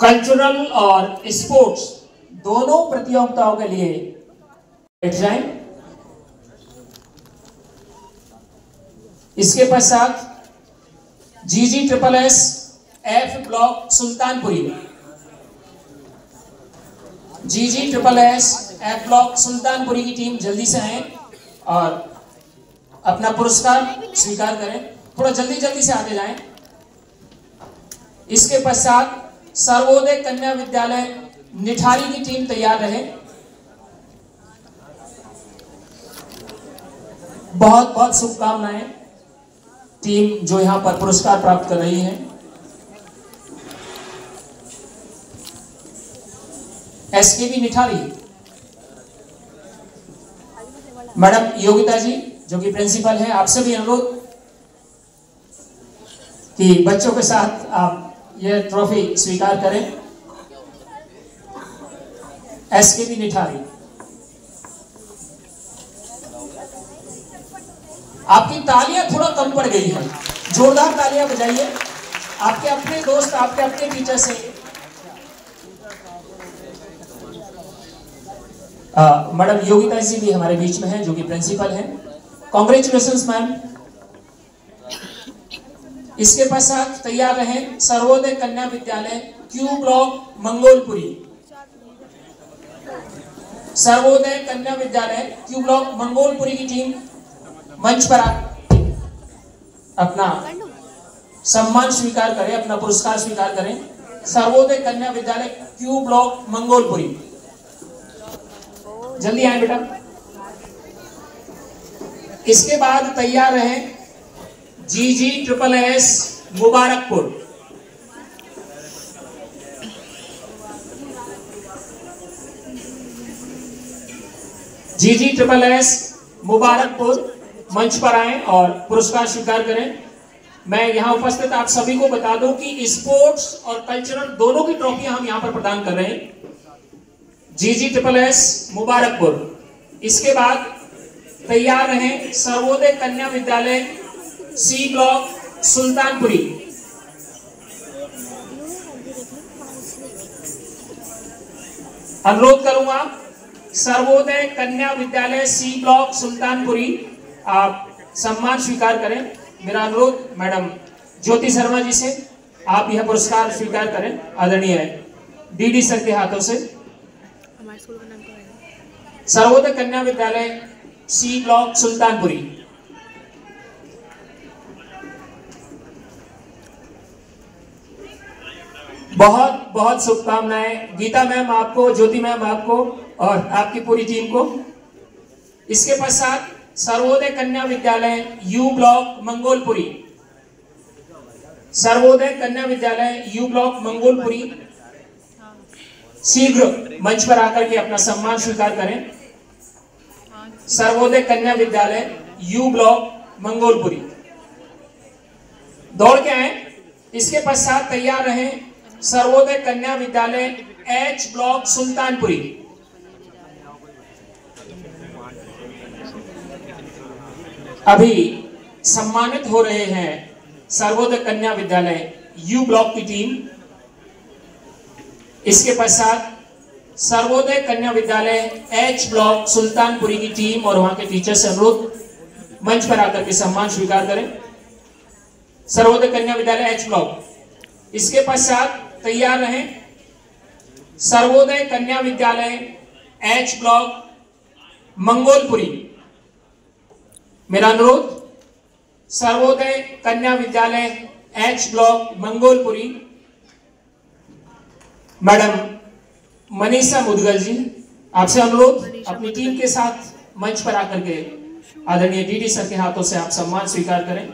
कल्चरल और स्पोर्ट्स दोनों प्रतियोगिताओं के लिए बैठ जाएं। इसके पश्चात GG-SSS F block Sultanpuri, GG-SSS F block Sultanpuri की टीम जल्दी से आए और अपना पुरस्कार स्वीकार करें। थोड़ा जल्दी से आगे जाएं। इसके पश्चात सर्वोदय कन्या विद्यालय निठारी की टीम तैयार रहे। बहुत बहुत शुभकामनाएं टीम जो यहां पर पुरस्कार प्राप्त कर रही है। SKB निठारी, मैडम योगिता जी जो कि प्रिंसिपल हैं, आपसे भी अनुरोध कि बच्चों के साथ आप यह ट्रॉफी स्वीकार करें। SKB निठारी, आपकी तालियां थोड़ा कम पड़ गई हैं, जोरदार तालियां बजाइए। आपके अपने दोस्त, आपके अपने टीचर से मैडम योगिता जी भी हमारे बीच में हैं जो कि प्रिंसिपल हैं। Congratulations ma'am. इसके पश्चात तैयार रहें सर्वोदय कन्या विद्यालय क्यू ब्लॉक मंगोलपुरी। सर्वोदय कन्या विद्यालय क्यू ब्लॉक मंगोलपुरी की टीम मंच पर अपना सम्मान स्वीकार करें, अपना पुरस्कार स्वीकार करें। सर्वोदय कन्या विद्यालय क्यू ब्लॉक मंगोलपुरी, जल्दी आए बेटा। इसके बाद तैयार रहें GG-SSS मुबारकपुर। GG-SSS मुबारकपुर मंच पर आए और पुरस्कार स्वीकार करें। मैं यहां उपस्थित आप सभी को बता दूं कि स्पोर्ट्स और कल्चरल दोनों की ट्रॉफियां हम यहां पर प्रदान कर रहे हैं। GG-SSS मुबारकपुर। इसके बाद तैयार रहें सर्वोदय कन्या विद्यालय C ब्लॉक सुल्तानपुरी। अनुरोध करूंगा सर्वोदय कन्या विद्यालय C ब्लॉक सुल्तानपुरी आप सम्मान स्वीकार करें। मेरा अनुरोध मैडम ज्योति शर्मा जी से आप यह पुरस्कार स्वीकार करें आदरणीय DD सर के हाथों से। सर्वोदय कन्या विद्यालय C ब्लॉक सुल्तानपुरी। बहुत बहुत शुभकामनाएं गीता मैम आपको, ज्योति मैम आपको और आपकी पूरी टीम को। इसके पश्चात सर्वोदय कन्या विद्यालय U ब्लॉक मंगोलपुरी। सर्वोदय कन्या विद्यालय U ब्लॉक मंगोलपुरी शीघ्र मंच पर आकर के अपना सम्मान स्वीकार करें। सर्वोदय कन्या विद्यालय U ब्लॉक मंगोलपुरी, दौड़ के आए। इसके पश्चात तैयार रहें सर्वोदय कन्या विद्यालय H ब्लॉक सुल्तानपुरी। अभी सम्मानित हो रहे हैं सर्वोदय कन्या विद्यालय U ब्लॉक की टीम। इसके पश्चात सर्वोदय कन्या विद्यालय H ब्लॉक सुल्तानपुरी की टीम और वहां के टीचर से अनुरोध मंच पर आकर के सम्मान स्वीकार करें। Sarvodaya Kanya Vidyalaya H block. इसके पश्चात तैयार रहें सर्वोदय कन्या विद्यालय H ब्लॉक मंगोलपुरी। मेरा अनुरोध Sarvodaya Kanya Vidyalaya H block Mangolpuri madam Manisha Mudgal ji, आपसे अनुरोध अपनी टीम के साथ मंच पर आकर के आदरणीय DD सर के हाथों से आप सम्मान स्वीकार करें।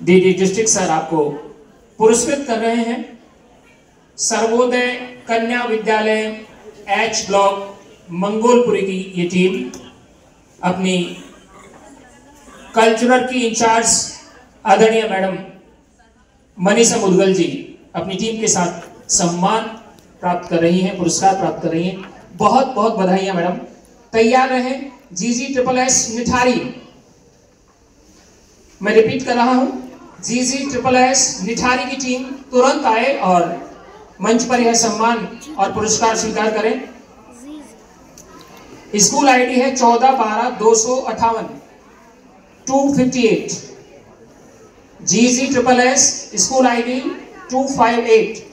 DD डिस्ट्रिक्ट सर आपको पुरस्कृत कर रहे हैं। सर्वोदय कन्या विद्यालय H ब्लॉक मंगोलपुरी की ये टीम अपनी कल्चरल की इंचार्ज आदरणीय मैडम मनीषा मुदगल जी अपनी टीम के साथ सम्मान प्राप्त कर रही हैं, पुरस्कार प्राप्त कर रही हैं। बहुत बहुत बधाइयां मैडम। तैयार रहें GG-SSS निठारी। मैं रिपीट कर रहा हूं GG-SSS निठारी की टीम तुरंत आए और मंच पर यह सम्मान और पुरस्कार स्वीकार करें। स्कूल आईडी है 14-12-258 258। GG-SSS school ID 258।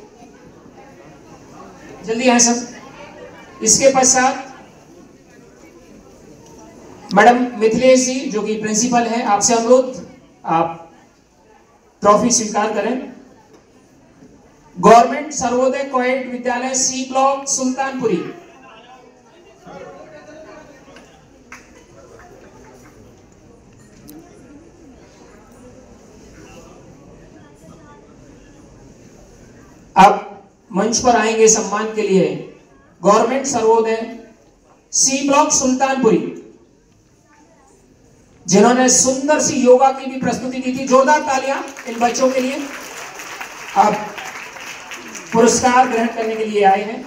जल्दी आए सब। इसके पश्चात मैडम मिथिलेश जी जो कि प्रिंसिपल है, आपसे अनुरोध आप ट्रॉफी स्वीकार करें। गवर्नमेंट सर्वोदय कोएड विद्यालय C ब्लॉक सुल्तानपुरी। अब मंच पर आएंगे सम्मान के लिए government Sarvodaya C block Sultanpuri, जिन्होंने सुंदर सी योगा की भी प्रस्तुति दी थी। जोरदार तालियां इन बच्चों के लिए। अब पुरस्कार ग्रहण करने के लिए आए हैं।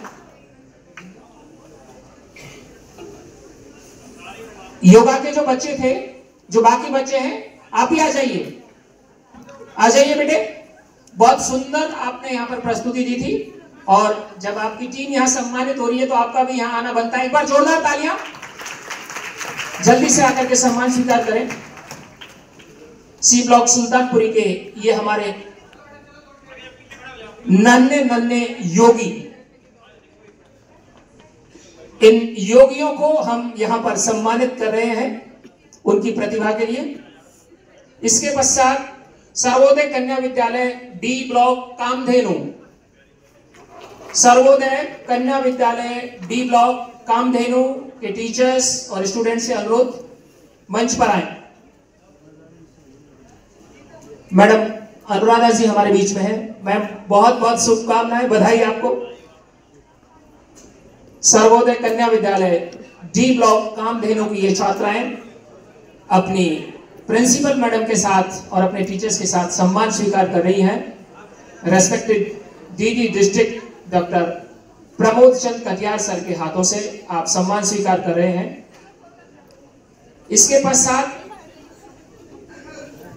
योगा के जो बच्चे थे, जो बाकी बच्चे हैं, आप ही आ जाइए, आ जाइए बेटे। बहुत सुंदर आपने यहाँ पर प्रस्तुति दी थी और जब आपकी टीम यहाँ सम्मानित हो रही है तो आपका भी यहाँ आना बनता है। एक बार जोरदार तालियां। जल्दी से आकर के सम्मान स्वीकार करें। सी ब्लॉक सुल्तानपुरी के ये हमारे नन्हे नन्हे योगी, इन योगियों को हम यहां पर सम्मानित कर रहे हैं उनकी प्रतिभा के लिए। इसके पश्चात सर्वोदय कन्या विद्यालय डी ब्लॉक कामधेनु, सर्वोदय कन्या विद्यालय डी ब्लॉक कामधेनु के टीचर्स और स्टूडेंट्स से अनुरोध मंच पर आए। मैडम अनुराधा जी हमारे बीच में है। मैम बहुत बहुत शुभकामनाएं, बधाई आपको। सर्वोदय कन्या विद्यालय डी ब्लॉक कामधेनु की ये छात्राएं अपनी प्रिंसिपल मैडम के साथ और अपने टीचर्स के साथ सम्मान स्वीकार कर रही हैं। Respected DD district doctor Pramod Chand Katiyar sir के हाथों से आप सम्मान स्वीकार कर रहे हैं। इसके पश्चात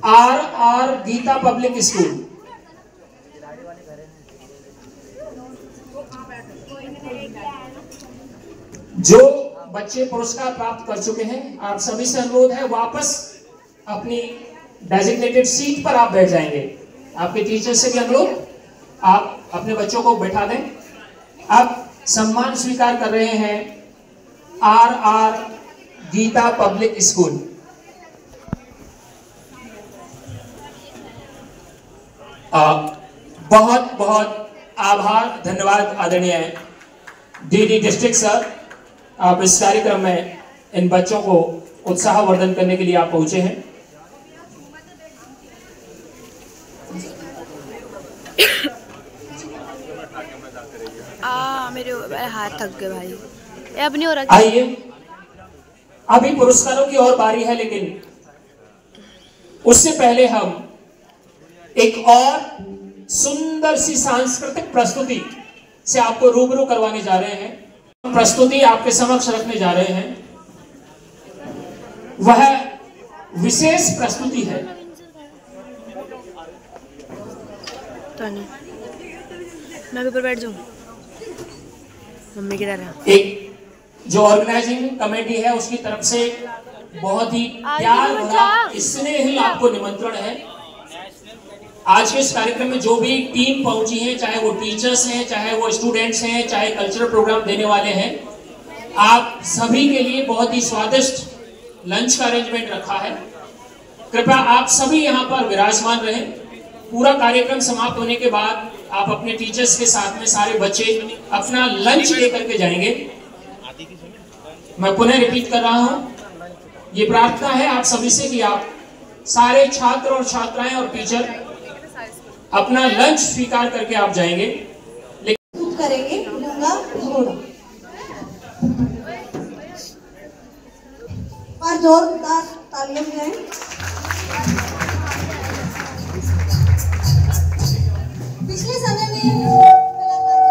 आर गीता पब्लिक स्कूल, जो बच्चे पुरस्कार प्राप्त कर चुके हैं, आप सभी से अनुरोध है वापस अपनी डेजिग्नेटेड सीट पर आप बैठ जाएंगे। आपके टीचर से भी अनुरोध, आप अपने बच्चों को बैठा दें। अब सम्मान स्वीकार कर रहे हैं आर गीता पब्लिक स्कूल। बहुत बहुत आभार, धन्यवाद आदरणीय डीडी डिस्ट्रिक्ट सर, आप इस कार्यक्रम में इन बच्चों को उत्साहवर्धन करने के लिए आप पहुंचे हैं। मेरे हाथ थक गए भाई, अब नहीं हो रहा। आइए, अभी पुरस्कारों की और बारी है, लेकिन उससे पहले हम एक और सुंदर सी सांस्कृतिक प्रस्तुति से आपको रूबरू करवाने जा रहे हैं। प्रस्तुति आपके समक्ष रखने जा रहे हैं, वह विशेष प्रस्तुति है। तो नहीं, मैं भी ऊपर बैठ जाऊं, मम्मी किधर है? एक जो ऑर्गेनाइजिंग कमेटी है उसकी तरफ से बहुत ही प्यार भरा स्नेह आपको निमंत्रण है। आज के इस कार्यक्रम में जो भी टीम पहुंची है, चाहे वो टीचर्स हैं, चाहे वो स्टूडेंट्स हैं, चाहे कल्चरल प्रोग्राम देने वाले हैं, आप सभी के लिए बहुत ही स्वादिष्ट लंच का अरेंजमेंट रखा है। कृपया आप सभी यहाँ पर विराजमान रहें। पूरा कार्यक्रम समाप्त होने के बाद आप अपने टीचर्स के साथ में सारे बच्चे अपना लंच लेकर के जाएंगे। मैं पुनः रिपीट कर रहा हूँ, ये प्रार्थना है आप सभी से कि आप सारे छात्र और छात्राएं और टीचर अपना लंच स्वीकार करके आप जाएंगे। लेकिन करेंगे गूंगा घोड़ा और जोरदार तालियां बजाएं। पिछले समय में कलाकारों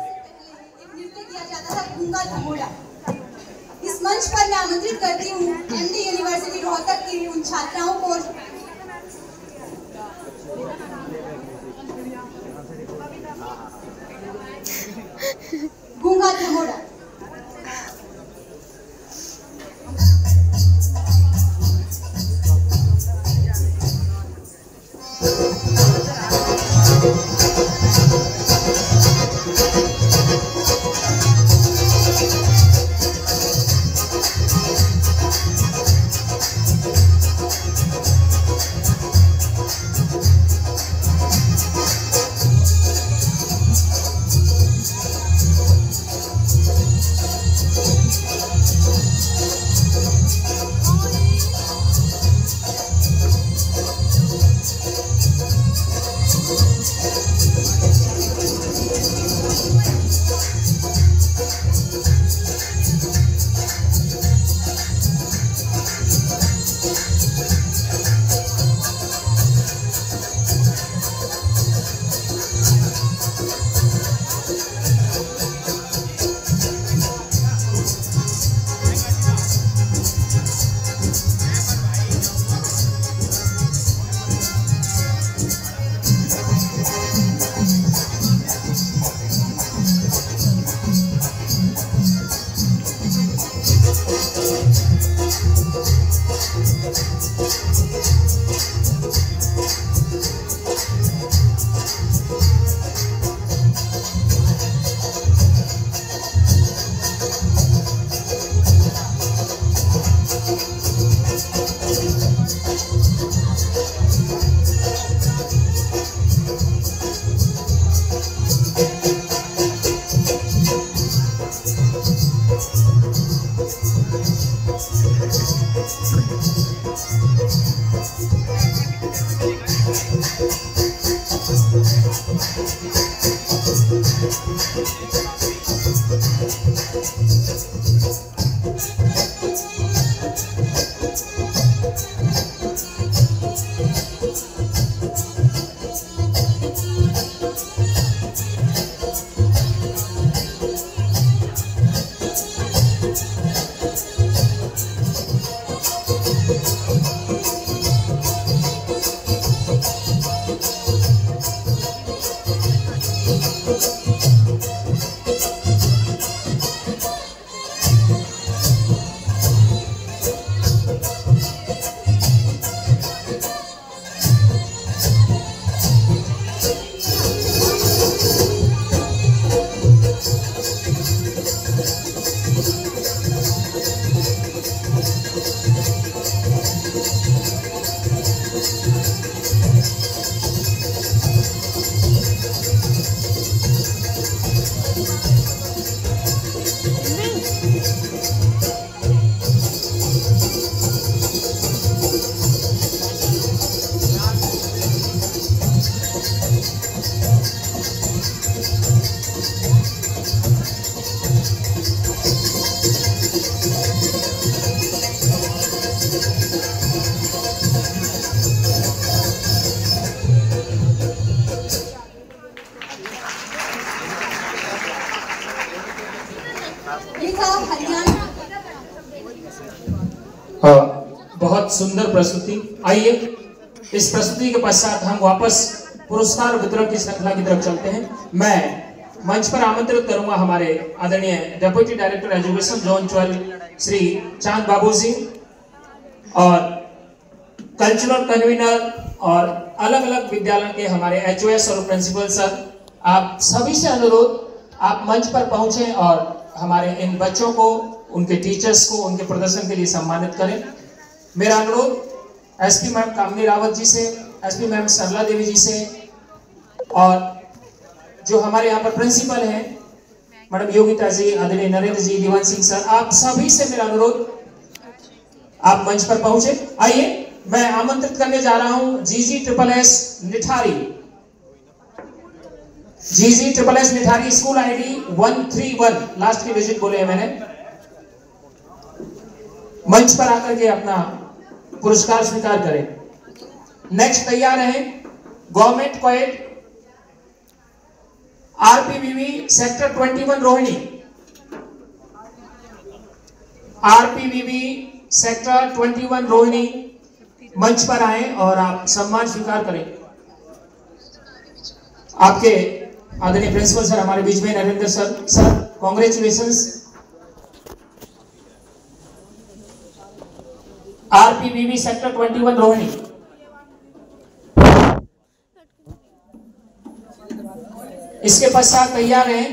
के एक नृत्य किया जाता था गूंगा घोड़ा। इस मंच पर मैं आमंत्रित करती हूँ एमडी यूनिवर्सिटी रोहतक की उन छात्राओं को गूंगा घोड़ा। बहुत सुंदर प्रस्तुति। आइए इस प्रस्तुति के पश्चात हम वापस पुरस्कार वितरण की श्रृंखला की तरफ चलते हैं। मैं मंच पर आमंत्रित करूंगा हमारे आदरणीय deputy director education zone 12 Shri चांद बाबू जी और कल्चरल कन्वीनर और अलग अलग विद्यालय के हमारे एचओएस और प्रिंसिपल सर, आप सभी से अनुरोध आप मंच पर पहुंचे और हमारे इन बच्चों को, उनके टीचर्स को उनके प्रदर्शन के लिए सम्मानित करें। मेरा अनुरोध एसपी मैम कामनी रावत जी से, एसपी मैम सरला देवी जी से और जो हमारे यहाँ पर प्रिंसिपल हैं मैडम योगिता जी, आदरणीय नरेंद्र जी, दीवान सिंह सर, आप सभी से मेरा अनुरोध आप मंच पर पहुंचे। आइए मैं आमंत्रित करने जा रहा हूं GG-SSS Nithari, GG-SSS Nithari, school ID 131, last की डिजिट बोले हैं मैंने। मंच पर आकर के अपना पुरस्कार स्वीकार करें। नेक्स्ट तैयार है government quite RPVV sector 21 Rohini, RPVV sector 21 Rohini मंच पर आए और आप सम्मान स्वीकार करें। आपके आदरणीय प्रिंसिपल सर हमारे बीच में Narendra sir congratulations. RPVV sector 21 Rohini. इसके पश्चात तैयार हैं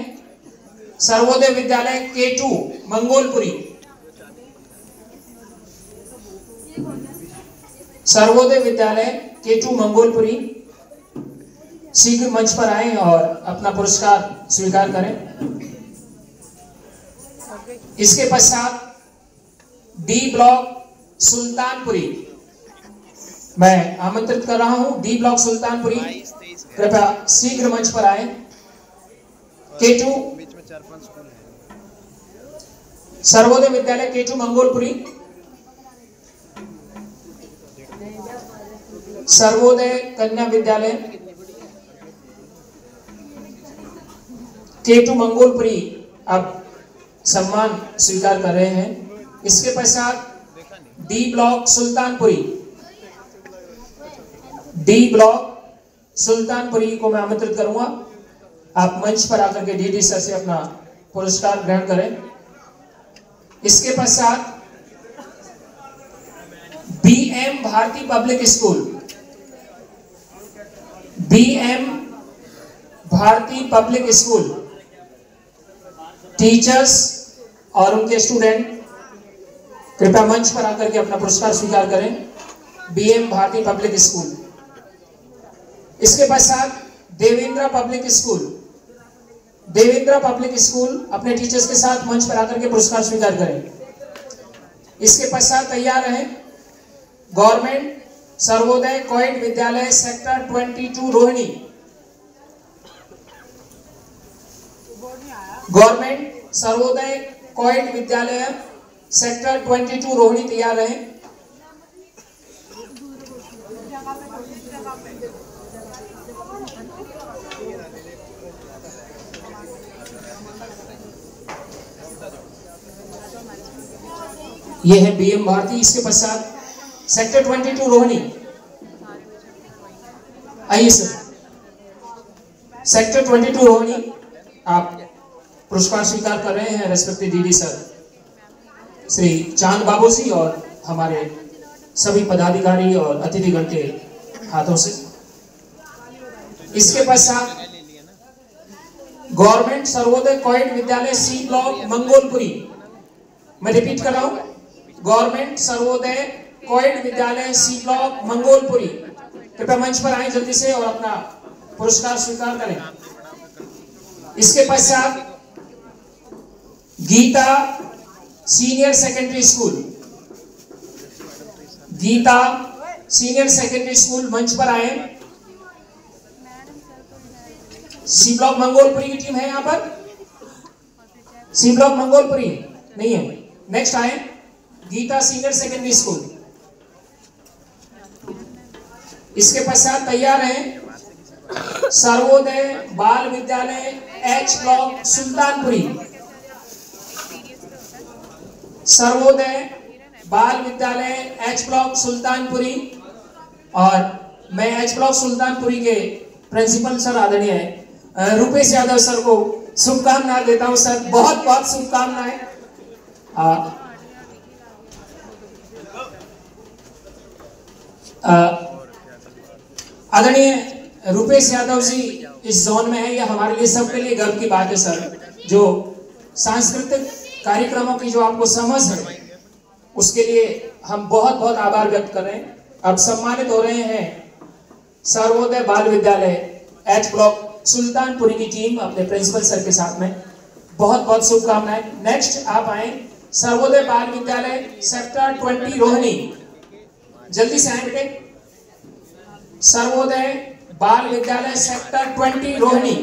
सर्वोदय विद्यालय K2 मंगोलपुरी, सर्वोदय विद्यालय K2 मंगोलपुरी शीघ्र मंच पर आए और अपना पुरस्कार स्वीकार करें। इसके पश्चात D ब्लॉक सुल्तानपुरी, मैं आमंत्रित कर रहा हूं D ब्लॉक सुल्तानपुरी, कृपया शीघ्र मंच पर आए। K2 सर्वोदय विद्यालय K2 मंगोलपुरी, सर्वोदय कन्या विद्यालय K2 मंगोलपुरी अब सम्मान स्वीकार कर रहे हैं। इसके पश्चात D block Sultanpuri, D block Sultanpuri को मैं आमंत्रित करूंगा, आप मंच पर आकर के DD सर से अपना पुरस्कार ग्रहण करें। इसके पश्चात B BM Bharati public school, BM Bharati public school, teachers और उनके स्टूडेंट कृपया मंच पर आकर के अपना पुरस्कार स्वीकार करें। BM Bharati public school. इसके पश्चात Devendra public school, Devendra public school अपने टीचर्स के साथ मंच पर आकर के पुरस्कार स्वीकार करें। इसके पश्चात तैयार रहे गवर्नमेंट सर्वोदय कोएड विद्यालय sector 22 Rohini, government Sarvodaya coed विद्यालय सेक्टर 22 रोहिणी तैयार रहे। यह है BM भारती। इसके पश्चात सेक्टर 22 रोहिणी, आइए सर। सेक्टर 22 रोहिणी आप पुरस्कार स्वीकार कर रहे हैं रेस्पेक्टिव डीडी सर श्री चांद बाबू जी और हमारे सभी पदाधिकारी और अतिथिगण के हाथों से। इसके पश्चात गवर्नमेंट सर्वोदय कोएड विद्यालय C ब्लॉक मंगोलपुरी, मैं रिपीट कर रहा हूं, गवर्नमेंट सर्वोदय कोएड विद्यालय C ब्लॉक मंगोलपुरी, कृपया मंच पर आए जल्दी से और अपना पुरस्कार स्वीकार करें। इसके पश्चात Geeta senior secondary school, Geeta senior secondary school मंच पर आए। C ब्लॉक मंगोलपुरी की टीम है यहां पर, C ब्लॉक मंगोलपुरी नहीं है। नेक्स्ट आए गीता सीनियर सेकेंडरी स्कूल। इसके पश्चात तैयार है सर्वोदय बाल विद्यालय H ब्लॉक सुल्तानपुरी, सर्वोदय बाल विद्यालय H ब्लॉक सुल्तानपुरी। और मैं H ब्लॉक सुल्तानपुरी के प्रिंसिपल सर आदरणीय रुपेश यादव सर को शुभकामनाएं देता हूं सर, बहुत बहुत शुभकामनाएं। आदरणीय रुपेश यादव जी इस जोन में है, यह हमारे लिए सबके लिए गर्व की बात है सर। जो सांस्कृतिक कार्यक्रमों की जो आपको समझ है उसके लिए हम बहुत बहुत आभार व्यक्त कर रहे हैं। अब सम्मानित हो रहे हैं सर्वोदय बाल विद्यालय H ब्लॉक सुल्तानपुरी की टीम अपने प्रिंसिपल सर के साथ में, बहुत बहुत शुभकामनाएं। नेक्स्ट आप आए सर्वोदय बाल विद्यालय सेक्टर 20 रोहिणी, जल्दी से आए बेटे। सर्वोदय बाल विद्यालय सेक्टर 20 रोहिणी।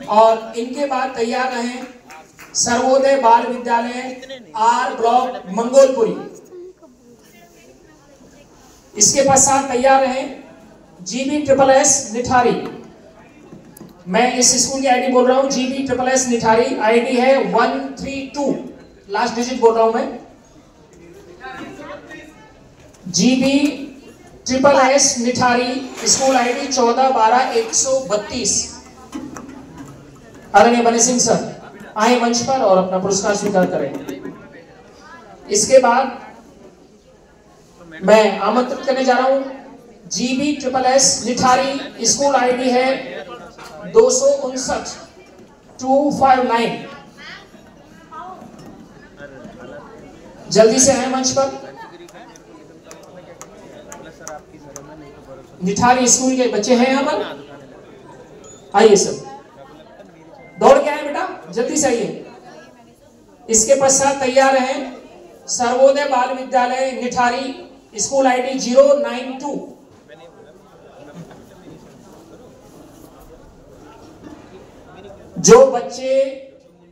और इनके बाद तैयार रहे सर्वोदय बाल विद्यालय R ब्लॉक मंगोलपुरी। इसके पश्चात तैयार रहे GB+S निठारी। मैं इस स्कूल की आईडी बोल रहा हूं, GB+S निठारी, आईडी है 132, लास्ट डिजिट बोल रहा हूं मैं, GB+S निठारी, स्कूल आईडी 1412-132। आदरणीय बने सिंह सर आए मंच पर और अपना पुरस्कार स्वीकार करें। इसके बाद मैं आमंत्रित करने जा रहा हूं GB+S निठारी, स्कूल आईडी है 259-259। जल्दी से आए मंच पर। निठारी स्कूल के बच्चे हैं यहाँ पर, आइए सर, दौड़ के आए बेटा, जल्दी से आइए। इसके पश्चात तैयार हैं सर्वोदय बाल विद्यालय निठारी, स्कूल आईडी 092। जो बच्चे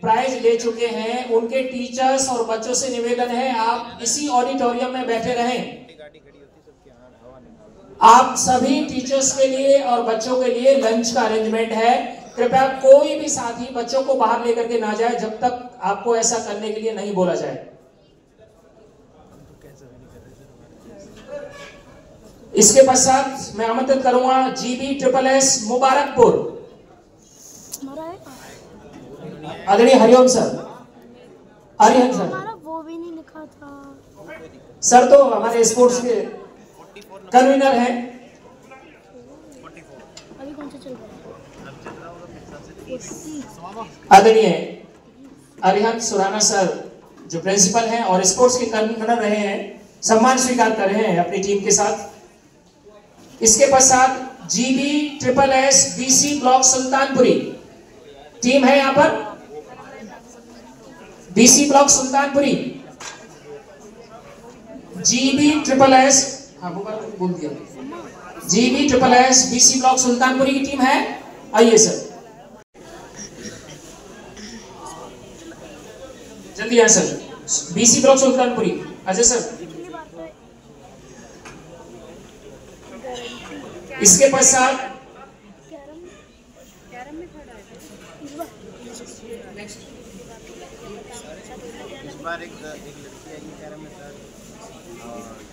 प्राइज ले चुके हैं उनके टीचर्स और बच्चों से निवेदन है आप इसी ऑडिटोरियम में बैठे रहें। आप सभी टीचर्स के लिए और बच्चों के लिए लंच का अरेंजमेंट है। कृपया कोई भी साथी बच्चों को बाहर लेकर के ना जाए जब तक आपको ऐसा करने के लिए नहीं बोला जाए। इसके पश्चात मैं आमंत्रित करूंगा GB+S मुबारकपुर, आदरणीय हरिओम सर, हरिहन सर। वो भी नहीं लिखा था। सर तो हमारे स्पोर्ट्स के कन्वीनर हैं। अभी कौन सा चल रहा है? आदरणीय अरिहंत सुराना सर जो प्रिंसिपल हैं और स्पोर्ट्स के कन्वीनर रहे हैं, सम्मान स्वीकार कर रहे हैं अपनी टीम के साथ। इसके पश्चात GB triple S BC block Sultanpuri team है यहाँ पर। BC block Sultanpuri, GB triple S, हाँ बोल दिया, GB triple S BC block Sultanpuri की टीम है। आइए सर, जल्दी आए sir. BC block Sultanpuri, Ajay sir. इसके पश्चात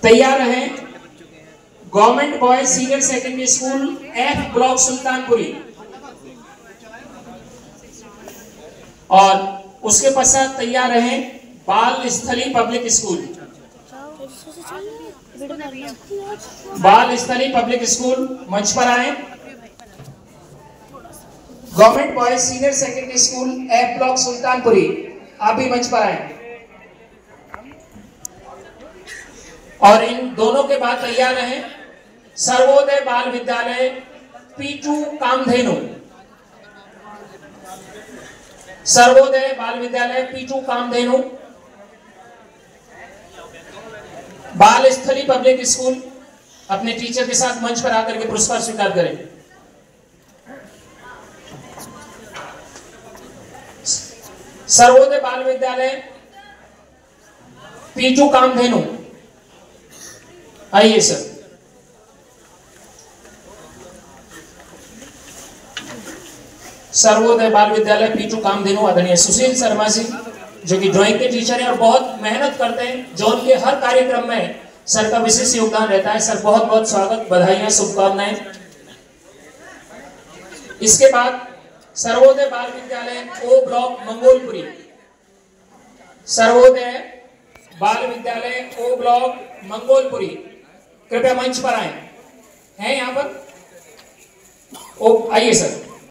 तैयार रहे government boys senior secondary school F block Sultanpuri, और उसके पश्चात तैयार रहे बाल स्थली पब्लिक स्कूल। बाल स्थली पब्लिक स्कूल मंच पर आए। Government boys senior secondary school F block Sultanpuri, आप भी मंच पर आए। और इन दोनों के बाद तैयार रहे सर्वोदय बाल विद्यालय P2 कामधेनु। सर्वोदय बाल विद्यालय P2 कामधेनु, बाल स्थली पब्लिक स्कूल अपने टीचर के साथ मंच पर आकर के पुरस्कार स्वीकार करें। सर्वोदय बाल विद्यालय P2 कामधेनु, आइए सर। सर्वोदय बाल विद्यालय P2 कामधेनु आदरणीय सुशील शर्मा जी जो कि ड्राइंग के टीचर हैं और बहुत मेहनत करते हैं, जो उनके हर कार्यक्रम में सर का विशेष योगदान रहता है। सर बहुत बहुत स्वागत, बधाइयां, शुभकामनाएं। इसके बाद सर्वोदय बाल विद्यालय O ब्लॉक मंगोलपुरी। सर्वोदय बाल विद्यालय O ब्लॉक मंगोलपुरी, कृपया मंच पर आए हैं यहाँ पर। ओ आइए सर।